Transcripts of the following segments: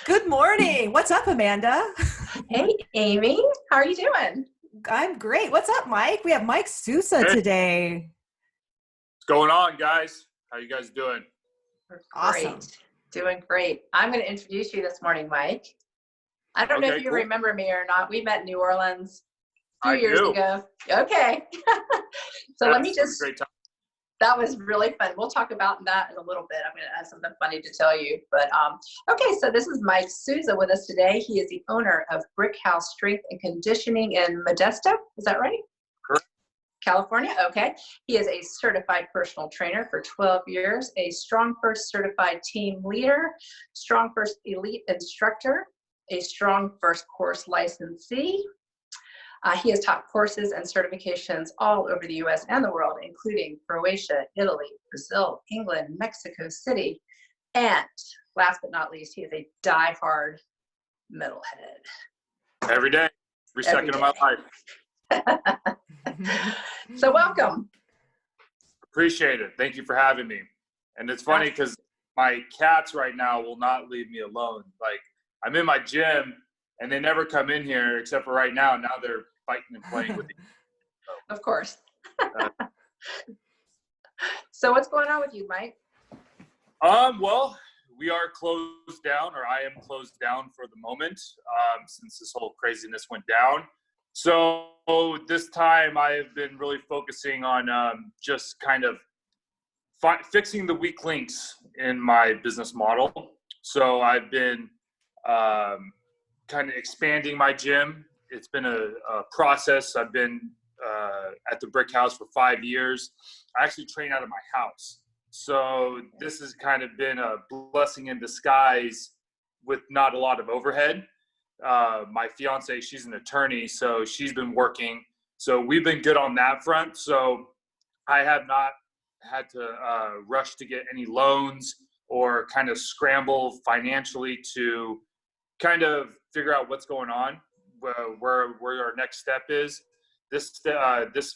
Good morning. What's up, Amanda? Hey, Amy, how are you doing? I'm great. What's up, Mike? We have Mike Sousa Hey, today. what's going on, guys? How you guys doing? We're Awesome. great, doing great. I'm going to introduce you this morning, Mike. I don't know if Okay, you cool. remember me or not. We met in New Orleans a few I years do. ago. Okay. So let me Yes, it was a just, great time. that was really fun. We'll talk about that in a little bit. I'm going to have something funny to tell you. But okay, so this is Mike Sousa with us today. He is the owner of Brick House Strength and Conditioning in Modesto. Is that right? Correct. California, okay. He is a certified personal trainer for 12 years, a Strongfirst certified team leader, Strongfirst elite instructor, a Strongfirst course licensee. He has taught courses and certifications all over the US and the world, including Croatia, Italy, Brazil, England, Mexico City, and last but not least, he is a die-hard metalhead. Every day, every Every second of my life. So welcome. Appreciate it. Thank you for having me. And it's funny because my cats right now will not leave me alone. Like, I'm in my gym and they never come in here except for right now. Now they're fighting and playing with me. Of course. Uh, So what's going on with you, Mike? Well, we are closed down, or I am closed down for the moment, since this whole craziness went down. So this time I have been really focusing on just kind of fixing the weak links in my business model. So I've been kind of expanding my gym. It's been a process. I've been at the Brick House for 5 years. I actually train out of my house. So this has kind of been a blessing in disguise with not a lot of overhead. My fiance, she's an attorney, so she's been working. So we've been good on that front. So I have not had to rush to get any loans or kind of scramble financially to kind of figure out what's going on, where our next step is. This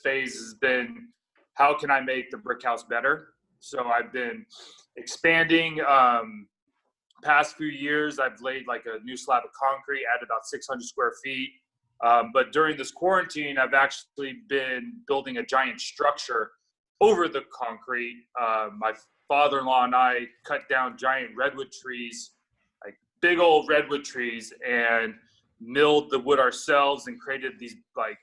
phase has been, how can I make the Brick House better? So I've been expanding. Past few years, I've laid like a new slab of concrete, added about 600 square feet. But during this quarantine, I've actually been building a giant structure over the concrete. My father-in-law and I cut down giant redwood trees, like big old redwood trees, and milled the wood ourselves and created these like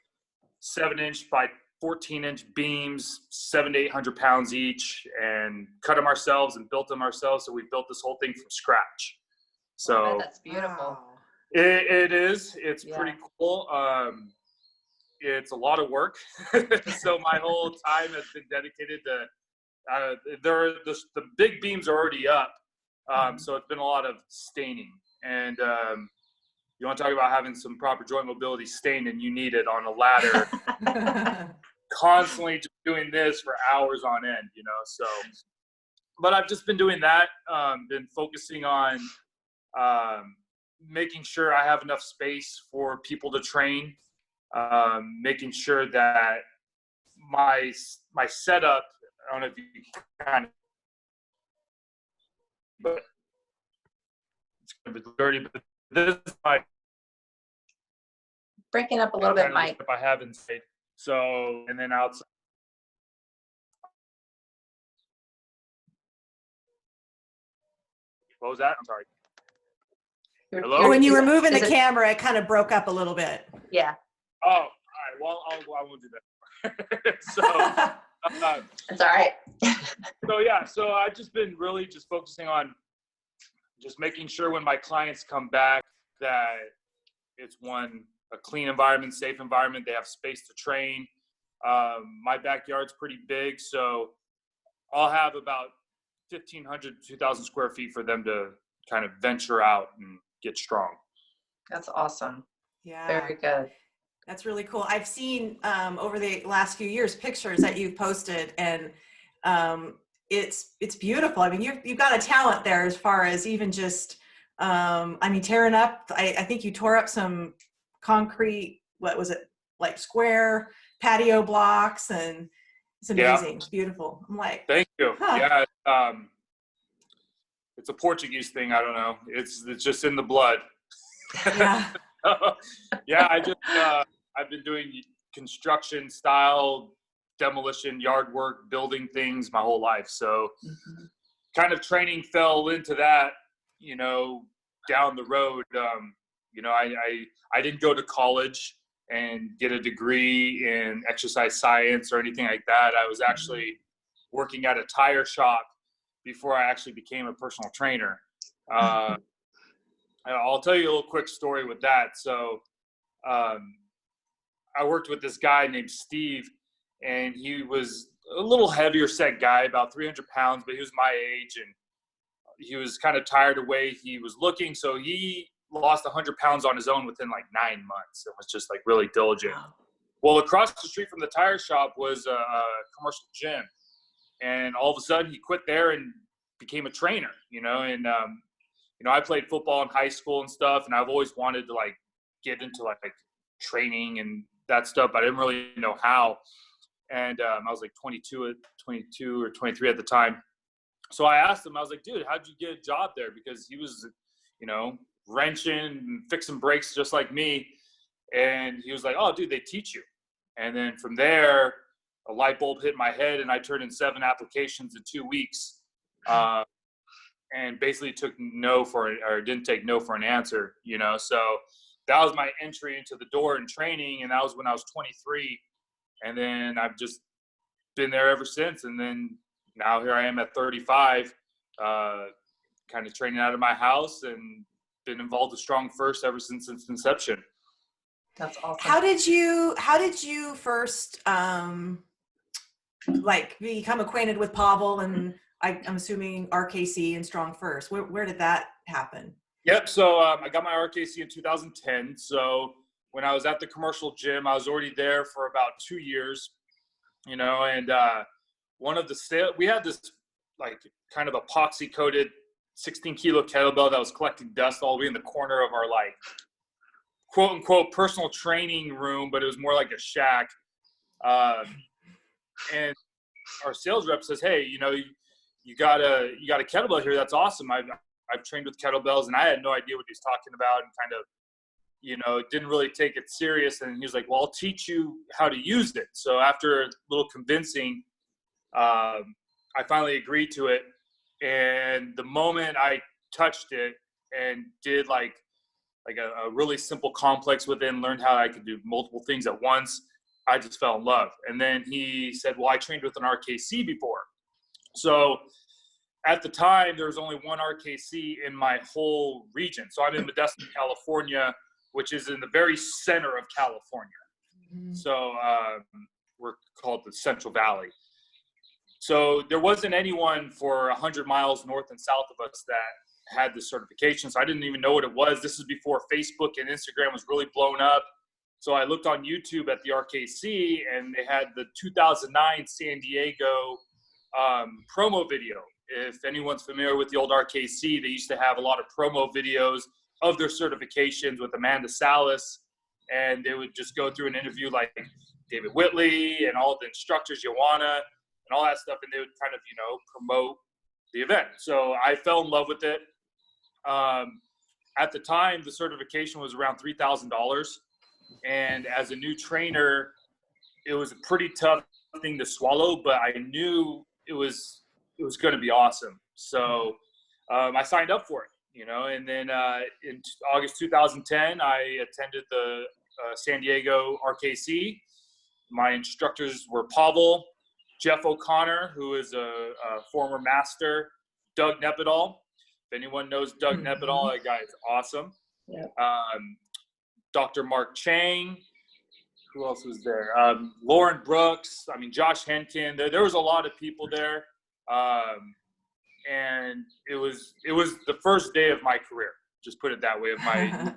7-inch by 14-inch beams, 700 to 800 pounds each, and cut them ourselves and built them ourselves. So we built this whole thing from scratch. So That's beautiful. Wow. it is. It's Yeah. pretty cool. It's a lot of work. So my whole time has been dedicated to. The big beams are already up, so it's been a lot of staining. And you want to talk about having some proper joint mobility, staining, you need it on a ladder. Constantly just doing this for hours on end, so, but I've just been doing that, been focusing on making sure I have enough space for people to train, making sure that my setup, I don't know if you kind of, but it's kind of dirty, but this is my Breaking up a little bit, kind of Mike. the stuff I have inside. So, and then outside. What was that? I'm sorry. Hello? When you were moving the Is it- camera, it kind of broke up a little bit. Yeah, Oh, all right. Well, I won't do that. So, it's all right. so I've just been really just focusing on just making sure when my clients come back that it's a clean environment, safe environment. They have space to train. My backyard's pretty big, so I'll have about 1,500 to 2,000 square feet for them to kind of venture out and get strong. That's awesome. Yeah. Very good. That's really cool. I've seen over the last few years pictures that you've posted, and it's beautiful. I mean, you've got a talent there as far as even just tearing up. I think you tore up some concrete. What was it, like square patio blocks, and it's amazing. Yeah. It's beautiful. I'm like, thank you. Huh. Yeah. it's a Portuguese thing. I don't know. It's just in the blood. Yeah. Yeah, I've been doing construction style demolition, yard work, building things my whole life. So kind of training fell into that, down the road. I didn't go to college and get a degree in exercise science or anything like that. I was actually working at a tire shop before I actually became a personal trainer. I'll tell you a little quick story with that. So I worked with this guy named Steve, and he was a little heavier set guy, about 300 pounds, but he was my age, and he was kind of tired of the way he was looking. So he lost 100 pounds on his own within like 9 months. It was just like really diligent. Wow. Well, across the street from the tire shop was a commercial gym. And all of a sudden he quit there and became a trainer, and, I played football in high school and stuff. And I've always wanted to like get into like training and that stuff, but I didn't really know how. And I was like 22 or 23 at the time. So I asked him, I was like, dude, how'd you get a job there? Because he was, wrenching and fixing brakes just like me. And he was like, oh, dude, they teach you. And then from there, a light bulb hit my head, and I turned in 7 applications in 2 weeks. And basically didn't take no for an answer, So that was my entry into the door in training. And that was when I was 23. And then I've just been there ever since. And then now here I am at 35, kind of training out of my house, and been involved with Strongfirst ever since its inception. That's awesome. How did you first become acquainted with Pavel, and I'm assuming RKC and Strongfirst? Where did that happen? Yep. So I got my RKC in 2010. So when I was at the commercial gym, I was already there for about 2 years, and one of the we had this like kind of epoxy coated 16-kilo kettlebell that was collecting dust all the way in the corner of our like quote unquote personal training room, but it was more like a shack. And our sales rep says, hey, you got a kettlebell here. That's awesome. I've trained with kettlebells, and I had no idea what he was talking about, and kind of, didn't really take it serious. And he was like, well, I'll teach you how to use it. So after a little convincing, I finally agreed to it. And the moment I touched it and did like a really simple complex with it and learned how I could do multiple things at once, I just fell in love. And then he said, well, I trained with an RKC before. So at the time, there was only one RKC in my whole region. So I'm in Modesto, California, which is in the very center of California. Mm-hmm. So we're called the Central Valley. So there wasn't anyone for 100 miles north and south of us that had this certification. So I didn't even know what it was. This is before Facebook and Instagram was really blown up. So I looked on YouTube at the RKC, and they had the 2009 San Diego promo video. If anyone's familiar with the old RKC, they used to have a lot of promo videos of their certifications with Amanda Salas, and they would just go through an interview like David Whitley and all the instructors, Joanna, and all that stuff, and they would kind of, promote the event. So I fell in love with it. At the time, the certification was around $3,000, and as a new trainer, it was a pretty tough thing to swallow, but I knew it was going to be awesome. So I signed up for it, and then in August 2010, I attended the San Diego RKC. My instructors were Pavel, Jeff O'Connor, who is a former master, Doug Nepidal. If anyone knows Doug Nepidal, that guy is awesome. Yeah. Dr. Mark Chang. Who else was there? Lauren Brooks. Josh Henkin. There was a lot of people there. And it was the first day of my career. Just put it that way. Of my,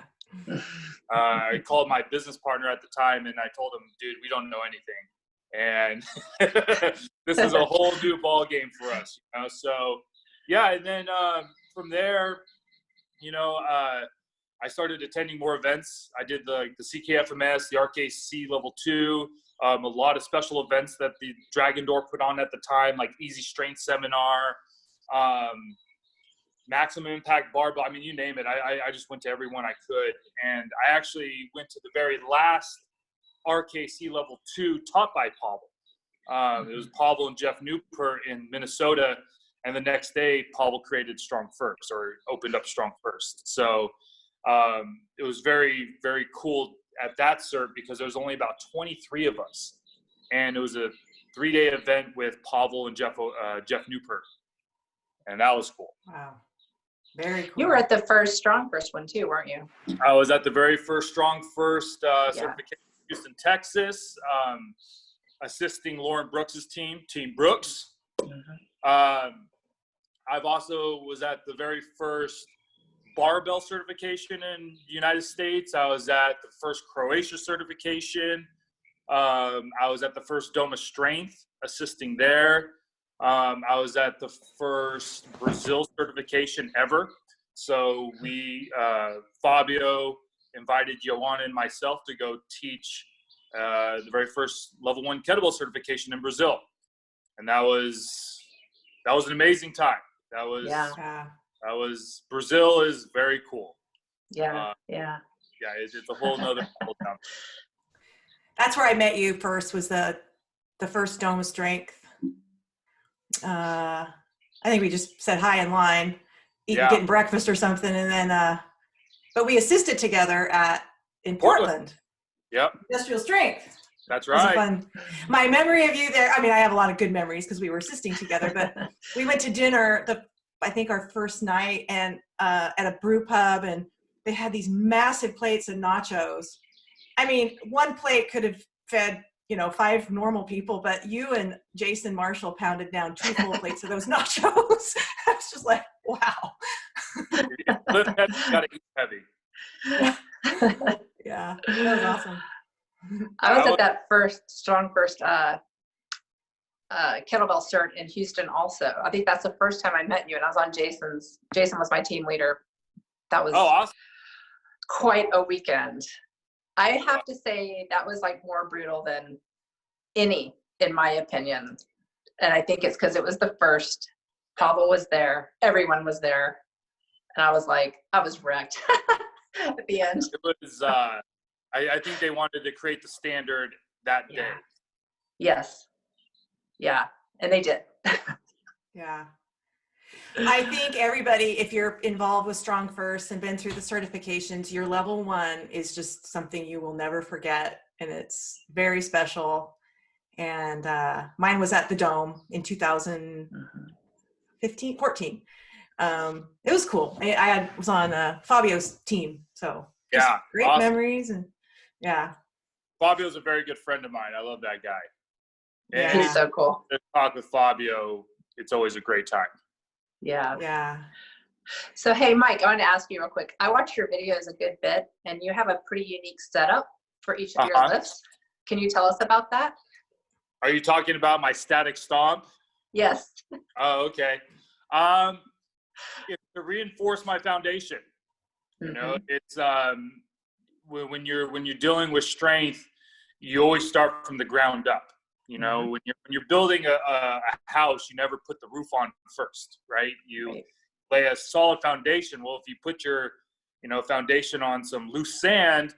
I called my business partner at the time, and I told him, dude, we don't know anything. And this is a whole new ball game for us, So, yeah, and then from there, I started attending more events. I did the CKFMS, the RKC Level 2, a lot of special events that the Dragon Door put on at the time, like Easy Strength Seminar, maximum impact barbell. I mean, you name it. I just went to every one I could. And I actually went to the very last RKC level 2 taught by Pavel. It was Pavel and Jeff Newport in Minnesota. And the next day, Pavel created Strongfirst, or opened up Strongfirst. So it was very, very cool at that cert because there was only about 23 of us. And it was a 3-day event with Pavel and Jeff Newport. And that was cool. Wow. Very cool. You were at the first Strongfirst one too, weren't you? I was at the very first Strongfirst certification in Houston, Texas, assisting Lauren Brooks's team, Team Brooks. I've also was at the very first barbell certification in the United States. I was at the first Croatia certification. I was at the first Doma Strength, assisting there. I was at the first Brazil certification ever. So we, Fabio invited Joanna and myself to go teach the very first level 1 kettlebell certification in Brazil. And that was an amazing time. That was Brazil is very cool. Yeah. It's a whole nother level down. That's where I met you first, was the first Doma Strength. I think we just said hi in line, getting breakfast or something, and then but we assisted together in Portland. Yep. Industrial Strength. That's right. My memory of you there, I mean, I have a lot of good memories because we were assisting together, but we went to dinner I think our first night, and at a brew pub, and they had these massive plates of nachos. I mean, one plate could have fed 5 normal people, but you and Jason Marshall pounded down 2 full plates of those nachos. I was just like, wow. Gotta eat heavy. Yeah, that was awesome. I was at that first Strongfirst kettlebell cert in Houston also. I think that's the first time I met you, and I was on Jason was my team leader. That was awesome. Quite a weekend. I have to say that was like more brutal than any, in my opinion. And I think it's because it was the first. Pavel was there. Everyone was there. And I was wrecked at the end. It was, I think they wanted to create the standard that day. Yes. Yeah. And they did. Yeah. I think everybody, if you're involved with Strongfirst and been through the certifications, your level 1 is just something you will never forget. And it's very special. And mine was at the Dome in 14. It was cool. I was on Fabio's team. So great awesome memories. And Fabio's a very good friend of mine. I love that guy. And he's so cool. To talk with Fabio, it's always a great time. Yeah. So, hey, Mike, I want to ask you real quick. I watched your videos a good bit, and you have a pretty unique setup for each of your lifts. Can you tell us about that? Are you talking about my static stomp? Yes. Oh, okay. It's to reinforce my foundation. You know, it's when you're dealing with strength, you always start from the ground up. You know, when you're building a house, you never put the roof on first, right? You lay a solid foundation. Well, if you put your foundation on some loose sand,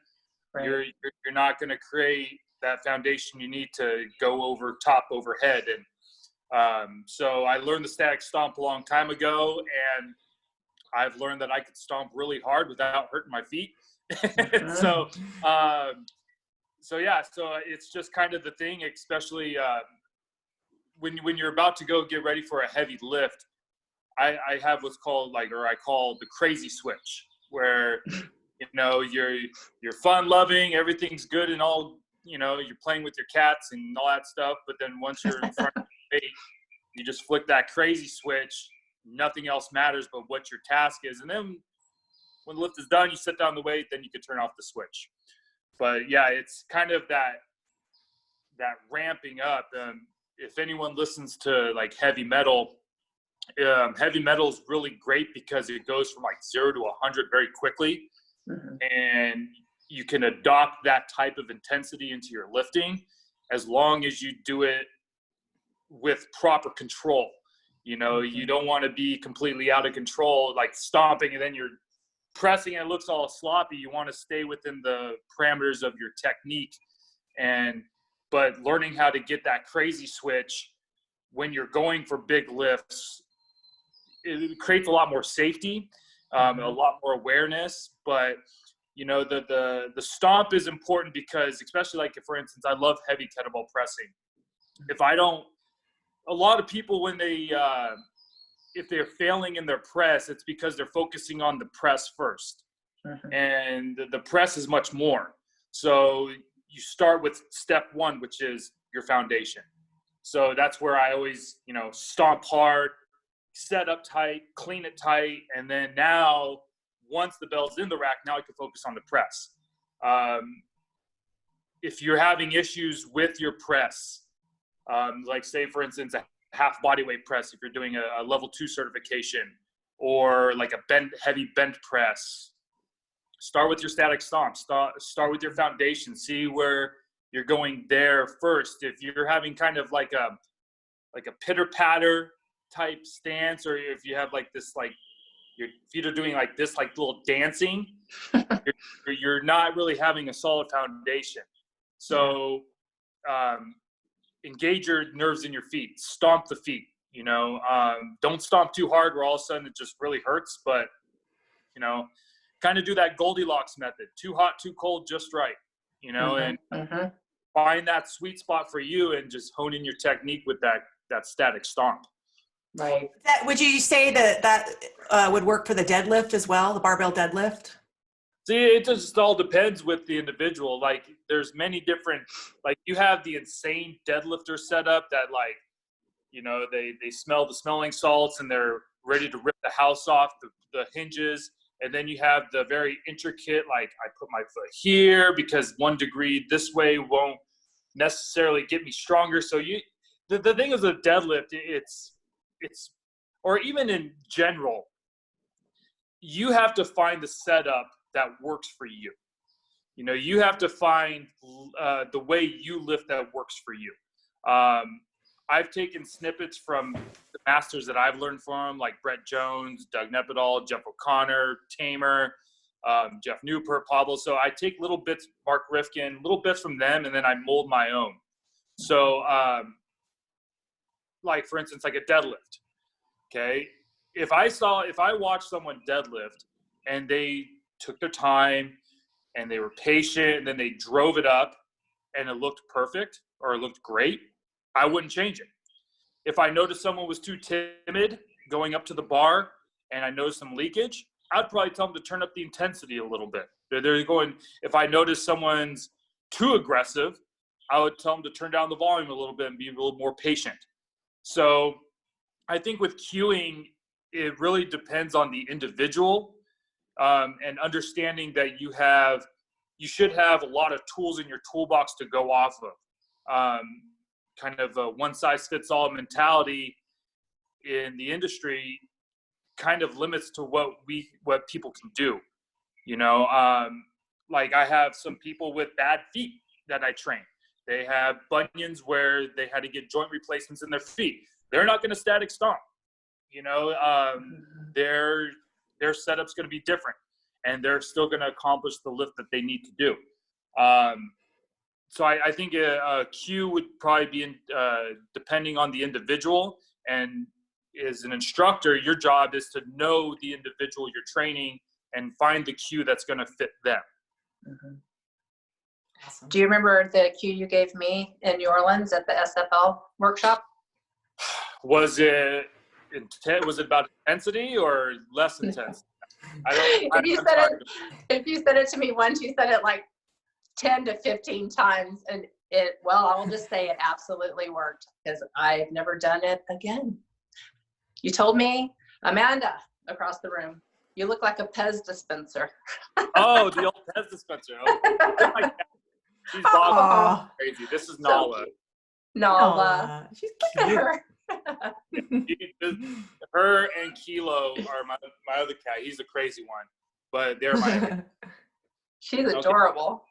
you're not going to create that foundation you need to go overhead. And so I learned the static stomp a long time ago, and I've learned that I could stomp really hard without hurting my feet. So it's just kind of the thing, especially when you're about to go get ready for a heavy lift. I have what's called I call the crazy switch, where you're fun loving, everything's good and all, you're playing with your cats and all that stuff, but then once you're in front of the weight, you just flick that crazy switch. Nothing else matters but what your task is, and then when the lift is done, you set down the weight, then you can turn off the switch. But yeah, it's kind of that ramping up. If anyone listens to like heavy metal is really great because it goes from 0 to 100 very quickly, and you can adopt that type of intensity into your lifting as long as you do it with proper control. You know, you don't want to be completely out of control, like stomping and then you're pressing and it looks all sloppy. You want to stay within the parameters of your technique, but learning how to get that crazy switch when you're going for big lifts, it creates a lot more safety, a lot more awareness. But you know, the stomp is important because, especially like, for instance, I love heavy kettlebell pressing. A lot of people, when they if they're failing in their press, it's because they're focusing on the press first. And the press is much more. So you start with step one, which is your foundation. So that's where I always, you know, stomp hard, set up tight, clean it tight. And then now, once the bell's in the rack, now I can focus on the press. If you're having issues with your press, like say, for instance, a half body weight press, if you're doing a level 2 certification, or like a heavy bench press, start with your static stomp, start with your foundation, see where you're going there first. If you're having kind of like a pitter patter type stance, or if you have like this, like your feet are doing like this, like little dancing, you're not really having a solid foundation. So engage your nerves in your feet, stomp the feet, you know, don't stomp too hard where all of a sudden it just really hurts, but you know, kind of do that Goldilocks method, too hot, too cold, just right, you know, and find that sweet spot for you and just hone in your technique with that static stomp. Right. Would you say that would work for the deadlift as well, the barbell deadlift? See, it just all depends with the individual. Like, there's many different, like, you have the insane deadlifter setup that, like, you know, they smell the smelling salts and they're ready to rip the house off the hinges. And then you have the very intricate, like, I put my foot here because 1 degree this way won't necessarily get me stronger. So the thing is, a deadlift, it's, or even in general, you have to find the setup that works for you. You know, you have to find the way you lift that works for you. I've taken snippets from the masters that I've learned from, like Brett Jones, Doug Nepidal, Jeff O'Connor, Tamer, Jeff Newport, Pablo. So I take little bits, Mark Rifkin, little bits from them, and then I mold my own. So, like, for instance, like a deadlift. Okay. If I watched someone deadlift and they took their time and they were patient and then they drove it up and it looked perfect or it looked great, I wouldn't change it. If I noticed someone was too timid going up to the bar and I noticed some leakage, I'd probably tell them to turn up the intensity a little bit. If I noticed someone's too aggressive, I would tell them to turn down the volume a little bit and be a little more patient. So I think with cueing, it really depends on the individual, and understanding that you should have a lot of tools in your toolbox to go off of. Kind of a one-size-fits-all mentality in the industry kind of limits to what people can do. You know, like I have some people with bad feet that I train. They have bunions where they had to get joint replacements in their feet. They're not going to static stomp. You know, their setup's going to be different, and they're still going to accomplish the lift that they need to do. So I think a cue would probably be depending on the individual. And as an instructor, your job is to know the individual you're training and find the cue that's going to fit them. Awesome. Do you remember the cue you gave me in New Orleans at the SFL workshop? Was it about intensity or less intense? If you said it to me once, you said it like 10 to 15 times, and I will just say it absolutely worked, because I've never done it again. You told me, Amanda, across the room, you look like a Pez dispenser. Oh, the old Pez dispenser. Oh, she's crazy. This is Nala. Nala. She's cute. Look at her. Her and Kilo are my other cat. He's a crazy one, but they're my. She's adorable.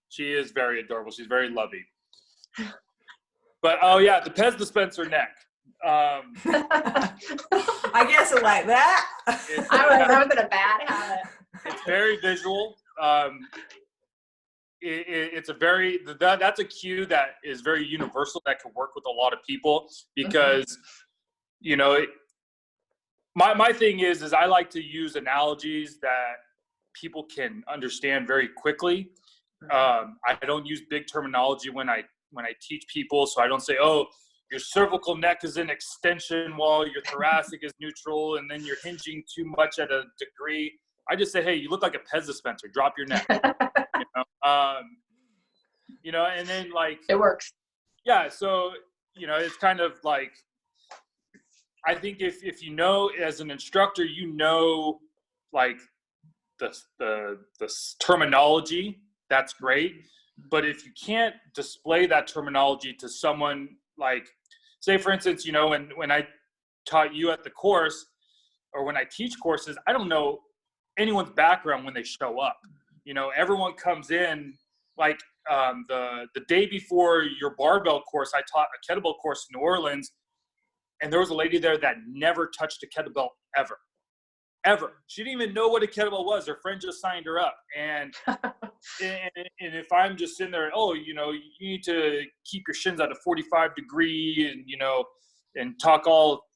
She is very adorable. She's very lovey. But oh yeah, the Pez dispenser neck. I guess it like that. I was in a bad habit. It's very visual. It's a very that's a cue that is very universal that can work with a lot of people because my thing is I like to use analogies that people can understand very quickly. I don't use big terminology when I teach people, so I don't say, oh, your cervical neck is in extension while your thoracic is neutral, and then you're hinging too much at a degree. I just say, hey, you look like a Pez dispenser. Drop your neck. And then like it works. Yeah, so it's kind of like I think if as an instructor, like the terminology, that's great. But if you can't display that terminology to someone, like say for instance, when I taught you at the course or when I teach courses, I don't know anyone's background when they show up. Everyone comes in like the day before your barbell course, I taught a kettlebell course in New Orleans, and there was a lady there that never touched a kettlebell ever. She didn't even know what a kettlebell was. Her friend just signed her up. And if I'm just sitting there, you need to keep your shins at a 45 degree and talk all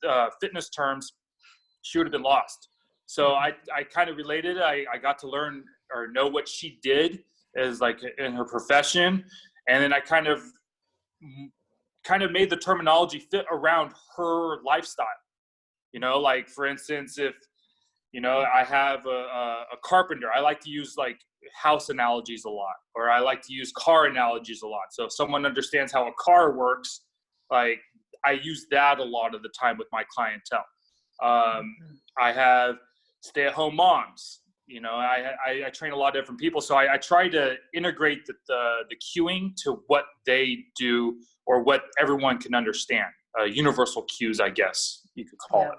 fitness terms, she would have been lost. So I kind of related. I got to learn or know what she did as like in her profession. And then I kind of made the terminology fit around her lifestyle. Like for instance, if, I have a carpenter, I like to use like house analogies a lot, or I like to use car analogies a lot. So if someone understands how a car works, like I use that a lot of the time with my clientele. I have stay-at-home moms. I train a lot of different people. So I try to integrate the cueing to what they do or what everyone can understand. Universal cues, I guess you could call it.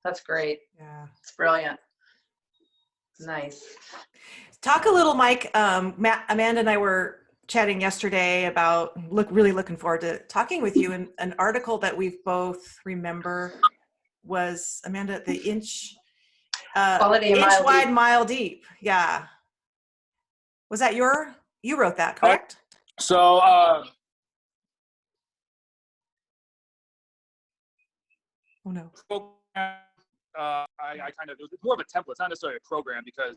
That's great. Yeah. It's brilliant. Nice. Talk a little, Mike. Amanda and I were chatting yesterday about really looking forward to talking with you. And an article that we both remember was, Amanda, the inch wide, mile deep. Yeah. Was that you wrote that, correct? So, oh no. I kind of, it was more of a template. It's not necessarily a program because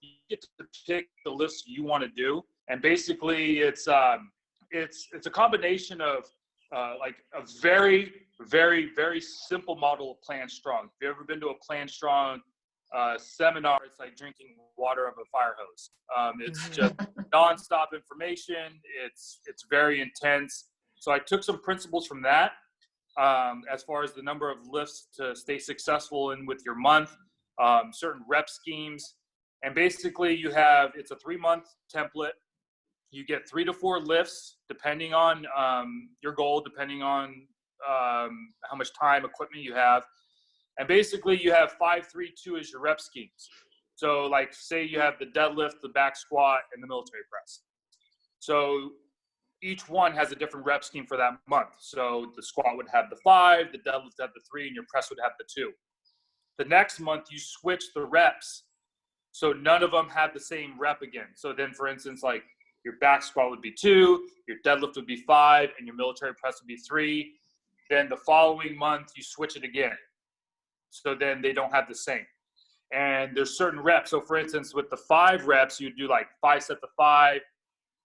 you get to pick the list you want to do. And basically it's a combination of like a very, very, very simple model of Plan Strong. If you've ever been to a Plan Strong seminar, it's like drinking water of a fire hose. It's just nonstop information. It's very intense. So I took some principles from that as far as the number of lifts to stay successful in with your month, certain rep schemes. And basically it's a 3-month template. You get 3 to 4 lifts, depending on your goal, depending on how much time, equipment you have. And basically you have 5, 3, 2 as your rep schemes. So like say you have the deadlift, the back squat, and the military press. So each one has a different rep scheme for that month. So the squat would have the 5, the deadlift would have the 3, and your press would have the 2. The next month you switch the reps. So none of them have the same rep again. So then for instance, like your back squat would be 2, your deadlift would be 5, and your military press would be 3. Then the following month you switch it again. So then they don't have the same. And there's certain reps. So for instance, with the 5 reps, you do like 5 sets of 5,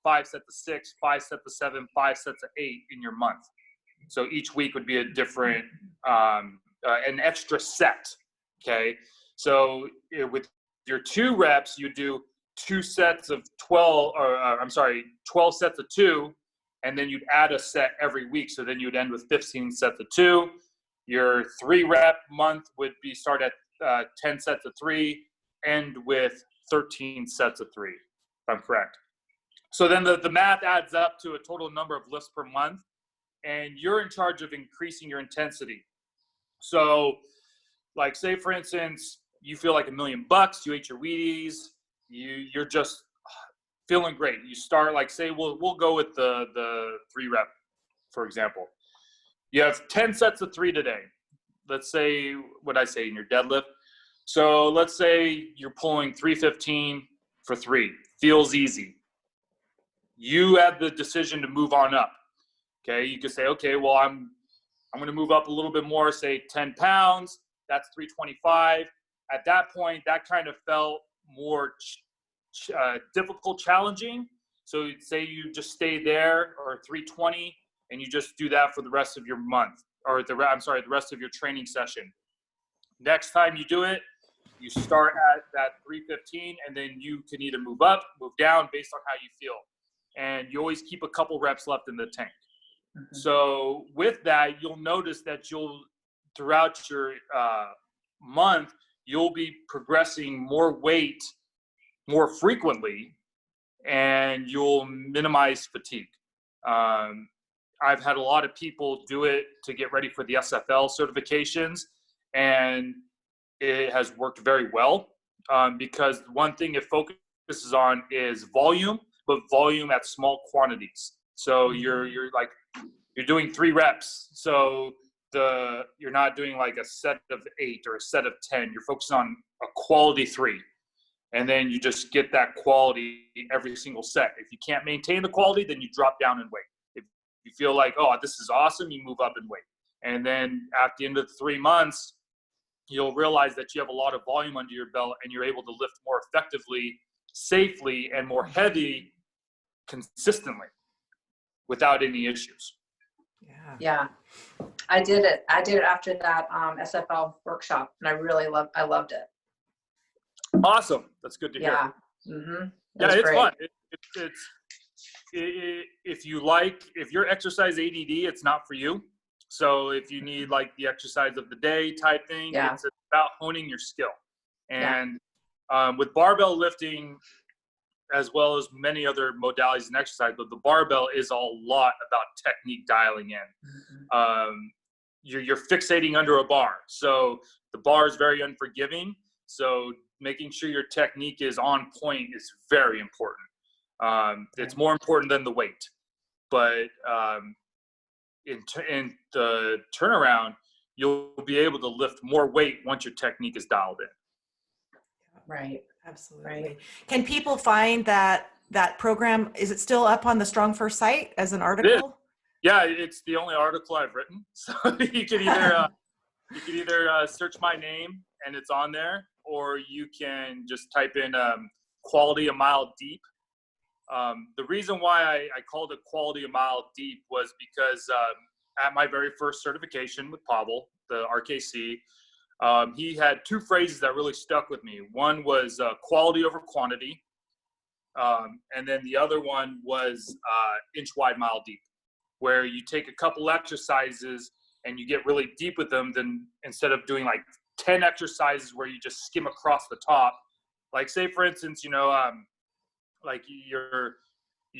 5 sets of 6, 5 sets of 7, 5 sets of 8 in your month. So each week would be a different, an extra set. Okay. So with your 2 reps, you do 2 sets of 12, 12 sets of 2, and then you'd add a set every week. So then you'd end with 15 sets of 2. Your 3 rep month would be start at 10 sets of 3, end with 13 sets of 3, if I'm correct. So then the math adds up to a total number of lifts per month, and you're in charge of increasing your intensity. So like say for instance, you feel like $1 million, you ate your Wheaties, you're just feeling great. You start like say, we'll go with the 3 rep, for example. You have 10 sets of 3 today. Let's say, what I say in your deadlift. So let's say you're pulling 315 for 3. Feels easy. You have the decision to move on up. Okay, you could say, okay, well, I'm going to move up a little bit more, say 10 pounds. That's 325. At that point, that kind of felt more difficult, challenging. So say you just stay there, or 320, and you just do that for the rest of your month, or the rest of your training session. Next time you do it, you start at that 315, and then you can either move up, move down based on how you feel. And you always keep a couple reps left in the tank. Mm-hmm. So with that, you'll notice that throughout your month, you'll be progressing more weight more frequently, and you'll minimize fatigue. I've had a lot of people do it to get ready for the SFL certifications, and it has worked very well, because one thing it focuses on is volume, but volume at small quantities. So you're doing 3 reps. So you're not doing like a set of 8 or a set of 10. You're focusing on a quality 3. And then you just get that quality every single set. If you can't maintain the quality, then you drop down in weight. If you feel like, oh, this is awesome, you move up in weight. And then at the end of the 3 months, you'll realize that you have a lot of volume under your belt, and you're able to lift more effectively, safely, and more heavy consistently without any issues. Yeah. I did it after that SFL workshop, and I loved it. Awesome. That's good to hear. Yeah. Mm-hmm. Yeah, it's great. fun. If you're exercise ADD, it's not for you. So if you need like the exercise of the day type thing, it's about honing your skill. And with barbell lifting, as well as many other modalities in exercise, but the barbell is a lot about technique dialing in. Mm-hmm. You're fixating under a bar. So the bar is very unforgiving. So making sure your technique is on point is very important. It's more important than the weight. But in the turnaround, you'll be able to lift more weight once your technique is dialed in. Right. Absolutely. Right. Can people find that program? Is it still up on the Strongfirst site as an article? Yeah, it's the only article I've written. So you can either search my name and it's on there, or you can just type in quality a mile deep. The reason why I called it quality a mile deep was because at my very first certification with Pavel, the RKC, he had 2 phrases that really stuck with me. One was quality over quantity, and then the other one was inch wide, mile deep, where you take a couple exercises and you get really deep with them. Then instead of doing like 10 exercises where you just skim across the top, like say for instance, like you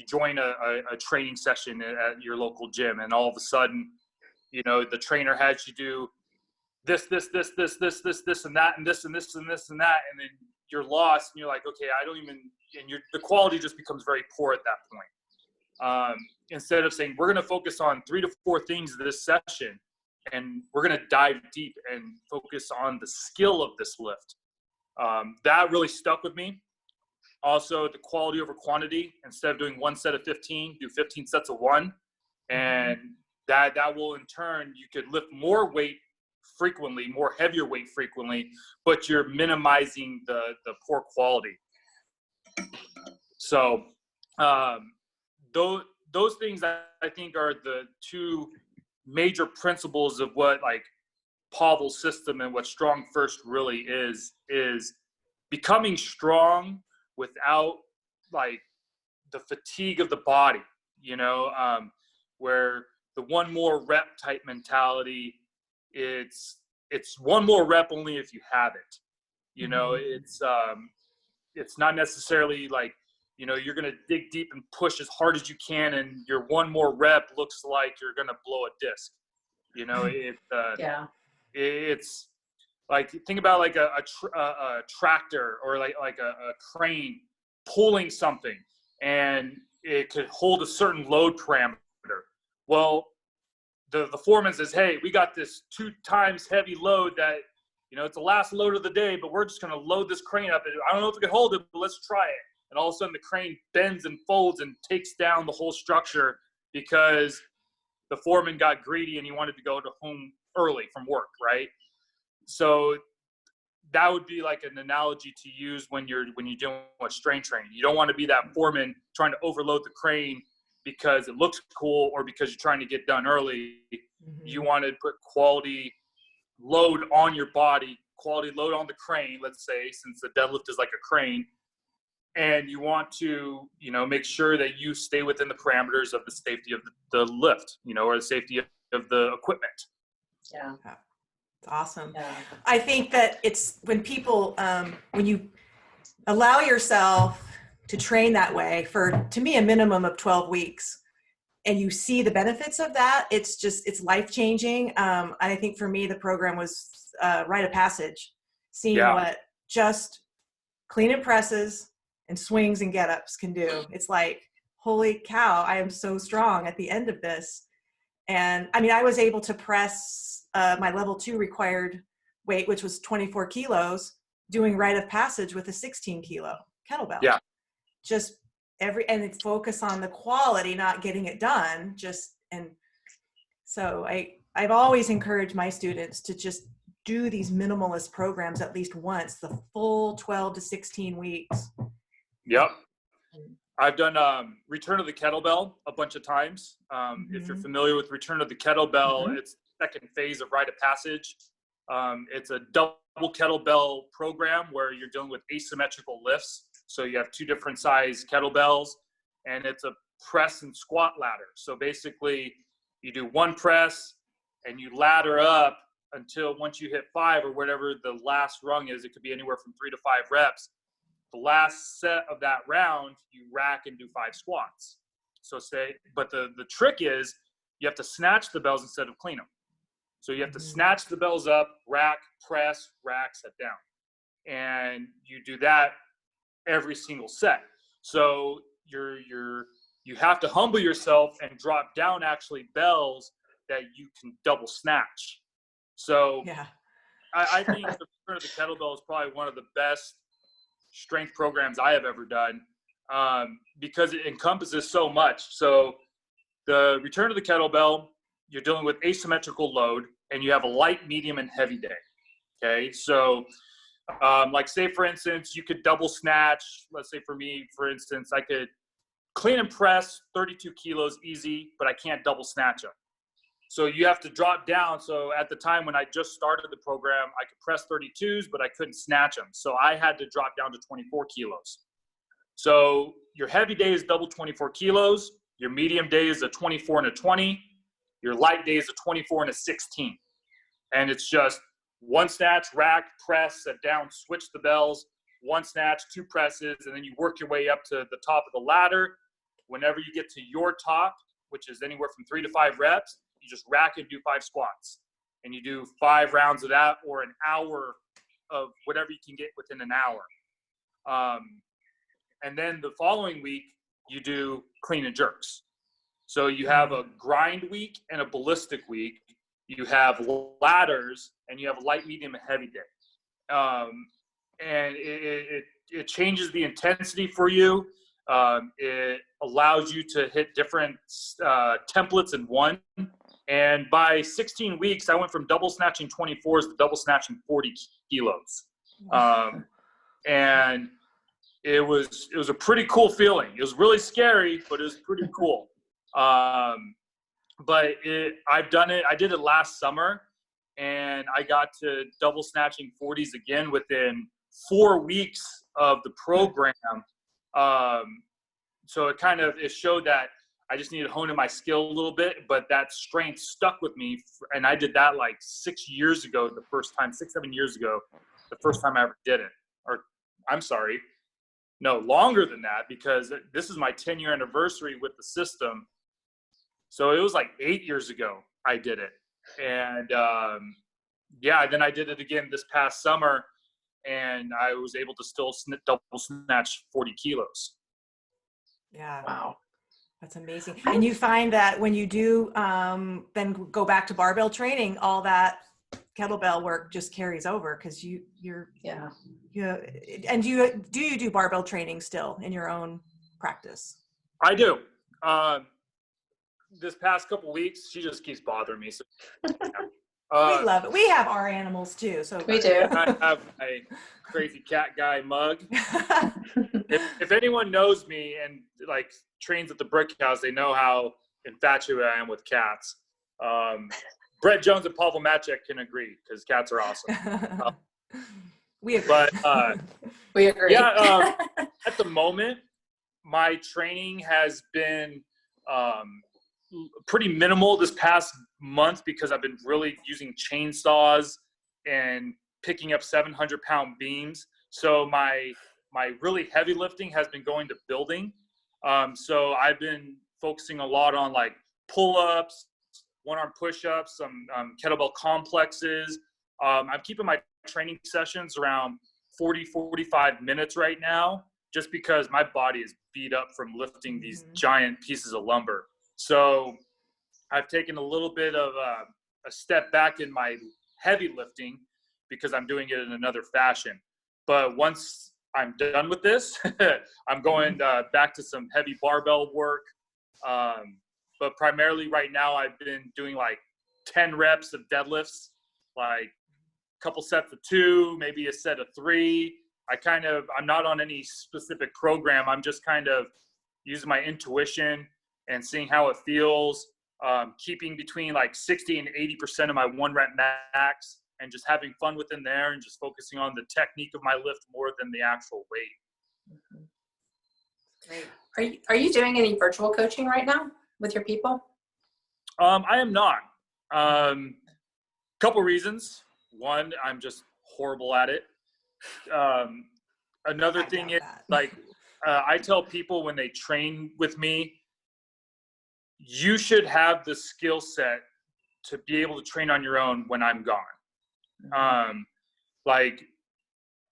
join a training session at your local gym, and all of a sudden, the trainer has you do this, and that, and this, and this, and this, and that, and then you're lost, and you're like, okay, the quality just becomes very poor at that point. Instead of saying, we're going to focus on 3 to 4 things this session, and we're going to dive deep and focus on the skill of this lift. That really stuck with me. Also, the quality over quantity. Instead of doing 1 set of 15, do 15 sets of 1. And that will, in turn, you could lift more weight frequently, more heavier weight frequently, but you're minimizing the poor quality. So those things I think are the 2 major principles of what like Pavel's system and what Strongfirst really is becoming strong without like the fatigue of the body, where the 1 more rep type mentality, it's 1 more rep only if you have it. It's not necessarily like, you're going to dig deep and push as hard as you can, and your 1 more rep looks like you're going to blow a disc. It's like, think about like a tractor or like a crane pulling something, and it could hold a certain load parameter. Well, the foreman says, hey, we got this 2 times heavy load that, you know, it's the last load of the day, but we're just going to load this crane up. I don't know if we can hold it, but let's try it. And all of a sudden the crane bends and folds and takes down the whole structure because the foreman got greedy and he wanted to go to home early from work, right? So that would be like an analogy to use when you're doing with strain training. You don't want to be that foreman trying to overload the crane because it looks cool or because you're trying to get done early. Mm-hmm. You want to put quality load on your body, quality load on the crane, let's say, since the deadlift is like a crane. And you want to, you know, make sure that you stay within the parameters of the safety of the lift, you know, or the safety of the equipment. Yeah. It's awesome. Yeah. I think that it's when people, when you allow yourself to train that way for, to me, a minimum of 12 weeks, and you see the benefits of that, it's life-changing. I think for me, the program was rite of passage, seeing what just clean and presses and swings and get-ups can do. It's like, holy cow, I am so strong at the end of this. And I mean, I was able to press my level 2 required weight, which was 24 kilos, doing rite of passage with a 16 kilo kettlebell. Yeah. Just and it's focus on the quality, not getting it done. And so I've always encouraged my students to just do these minimalist programs at least once, the full 12 to 16 weeks. Yep. I've done Return of the Kettlebell a bunch of times. If you're familiar with Return of the Kettlebell, it's the second phase of Rite of Passage. It's a double kettlebell program where you're dealing with asymmetrical lifts. So you have 2 different size kettlebells, and it's a press and squat ladder. So basically you do 1 press and you ladder up until once you hit 5 or whatever the last rung is, it could be anywhere from 3 to 5 reps. The last set of that round, you rack and do 5 squats. So but the trick is you have to snatch the bells instead of clean them. So you have to snatch the bells up, rack, press, rack, set down. And you do that every single set. So you have to humble yourself and drop down actually bells that you can double snatch. So I think the Return of the Kettlebell is probably one of the best strength programs I have ever done, because it encompasses so much. So the Return of the Kettlebell, you're dealing with asymmetrical load, and you have a light, medium, and heavy day. Okay, so like say for instance, you could double snatch. Let's say for me, for instance, I could clean and press 32 kilos easy, but I can't double snatch them. So you have to drop down. So at the time when I just started the program, I could press 32s, but I couldn't snatch them. So I had to drop down to 24 kilos. So your heavy day is double 24 kilos. Your medium day is a 24 and a 20. Your light day is a 24 and a 16. And it's just 1 snatch, rack, press, set down, switch the bells, 1 snatch, 2 presses, and then you work your way up to the top of the ladder. Whenever you get to your top, which is anywhere from 3 to 5 reps, you just rack and do 5 squats. And you do 5 rounds of that, or an hour of whatever you can get within an hour. And then the following week, you do clean and jerks. So you have a grind week and a ballistic week. You have ladders, and you have a light, medium, and heavy day. And it changes the intensity for you. It allows you to hit different templates in one. And by 16 weeks, I went from double snatching 24s to double snatching 40 kilos. And it was a pretty cool feeling. It was really scary, but it was pretty cool. But I've done it. I did it last summer, and I got to double snatching 40s again within 4 weeks of the program. So it showed that I just needed to hone in my skill a little bit, but that strength stuck with me. And I did that like 6 years ago, 7 years ago, the first time I ever did it. Or I'm sorry, no, longer than that, because this is my 10-year anniversary with the system. So it was like 8 years ago I did it. And then I did it again this past summer, and I was able to still double snatch 40 kilos. Yeah. Wow. That's amazing. And you find that when you do then go back to barbell training, all that kettlebell work just carries over because Yeah. and you do barbell training still in your own practice? I do. This past couple weeks, she just keeps bothering me. So, We love it. We have our animals too. So We do. I have my crazy cat guy mug. If anyone knows me and like trains at the brick house, they know how infatuated I am with cats. Brett Jones and Pavel Matchek can agree because cats are awesome. We agree. But We agree. yeah, at the moment, my training has been pretty minimal this past month because I've been really using chainsaws and picking up 700-pound beams. So my really heavy lifting has been going to building. So I've been focusing a lot on like pull-ups, one-arm push-ups, some kettlebell complexes. I'm keeping my training sessions around 40-45 minutes right now, just because my body is beat up from lifting these giant pieces of lumber. So I've taken a little bit of a step back in my heavy lifting because I'm doing it in another fashion. But once I'm done with this, I'm going back to some heavy barbell work. But primarily right now, I've been doing like 10 reps of deadlifts, like a couple sets of 2, maybe a set of 3. I'm not on any specific program. I'm just kind of using my intuition and seeing how it feels, keeping between like 60 and 80% of my 1 rep max, and just having fun within there and just focusing on the technique of my lift more than the actual weight. Great. Are you doing any virtual coaching right now with your people? I am not. Couple reasons. One, I'm just horrible at it. Another thing is like I tell people when they train with me, you should have the skill set to be able to train on your own when I'm gone. Like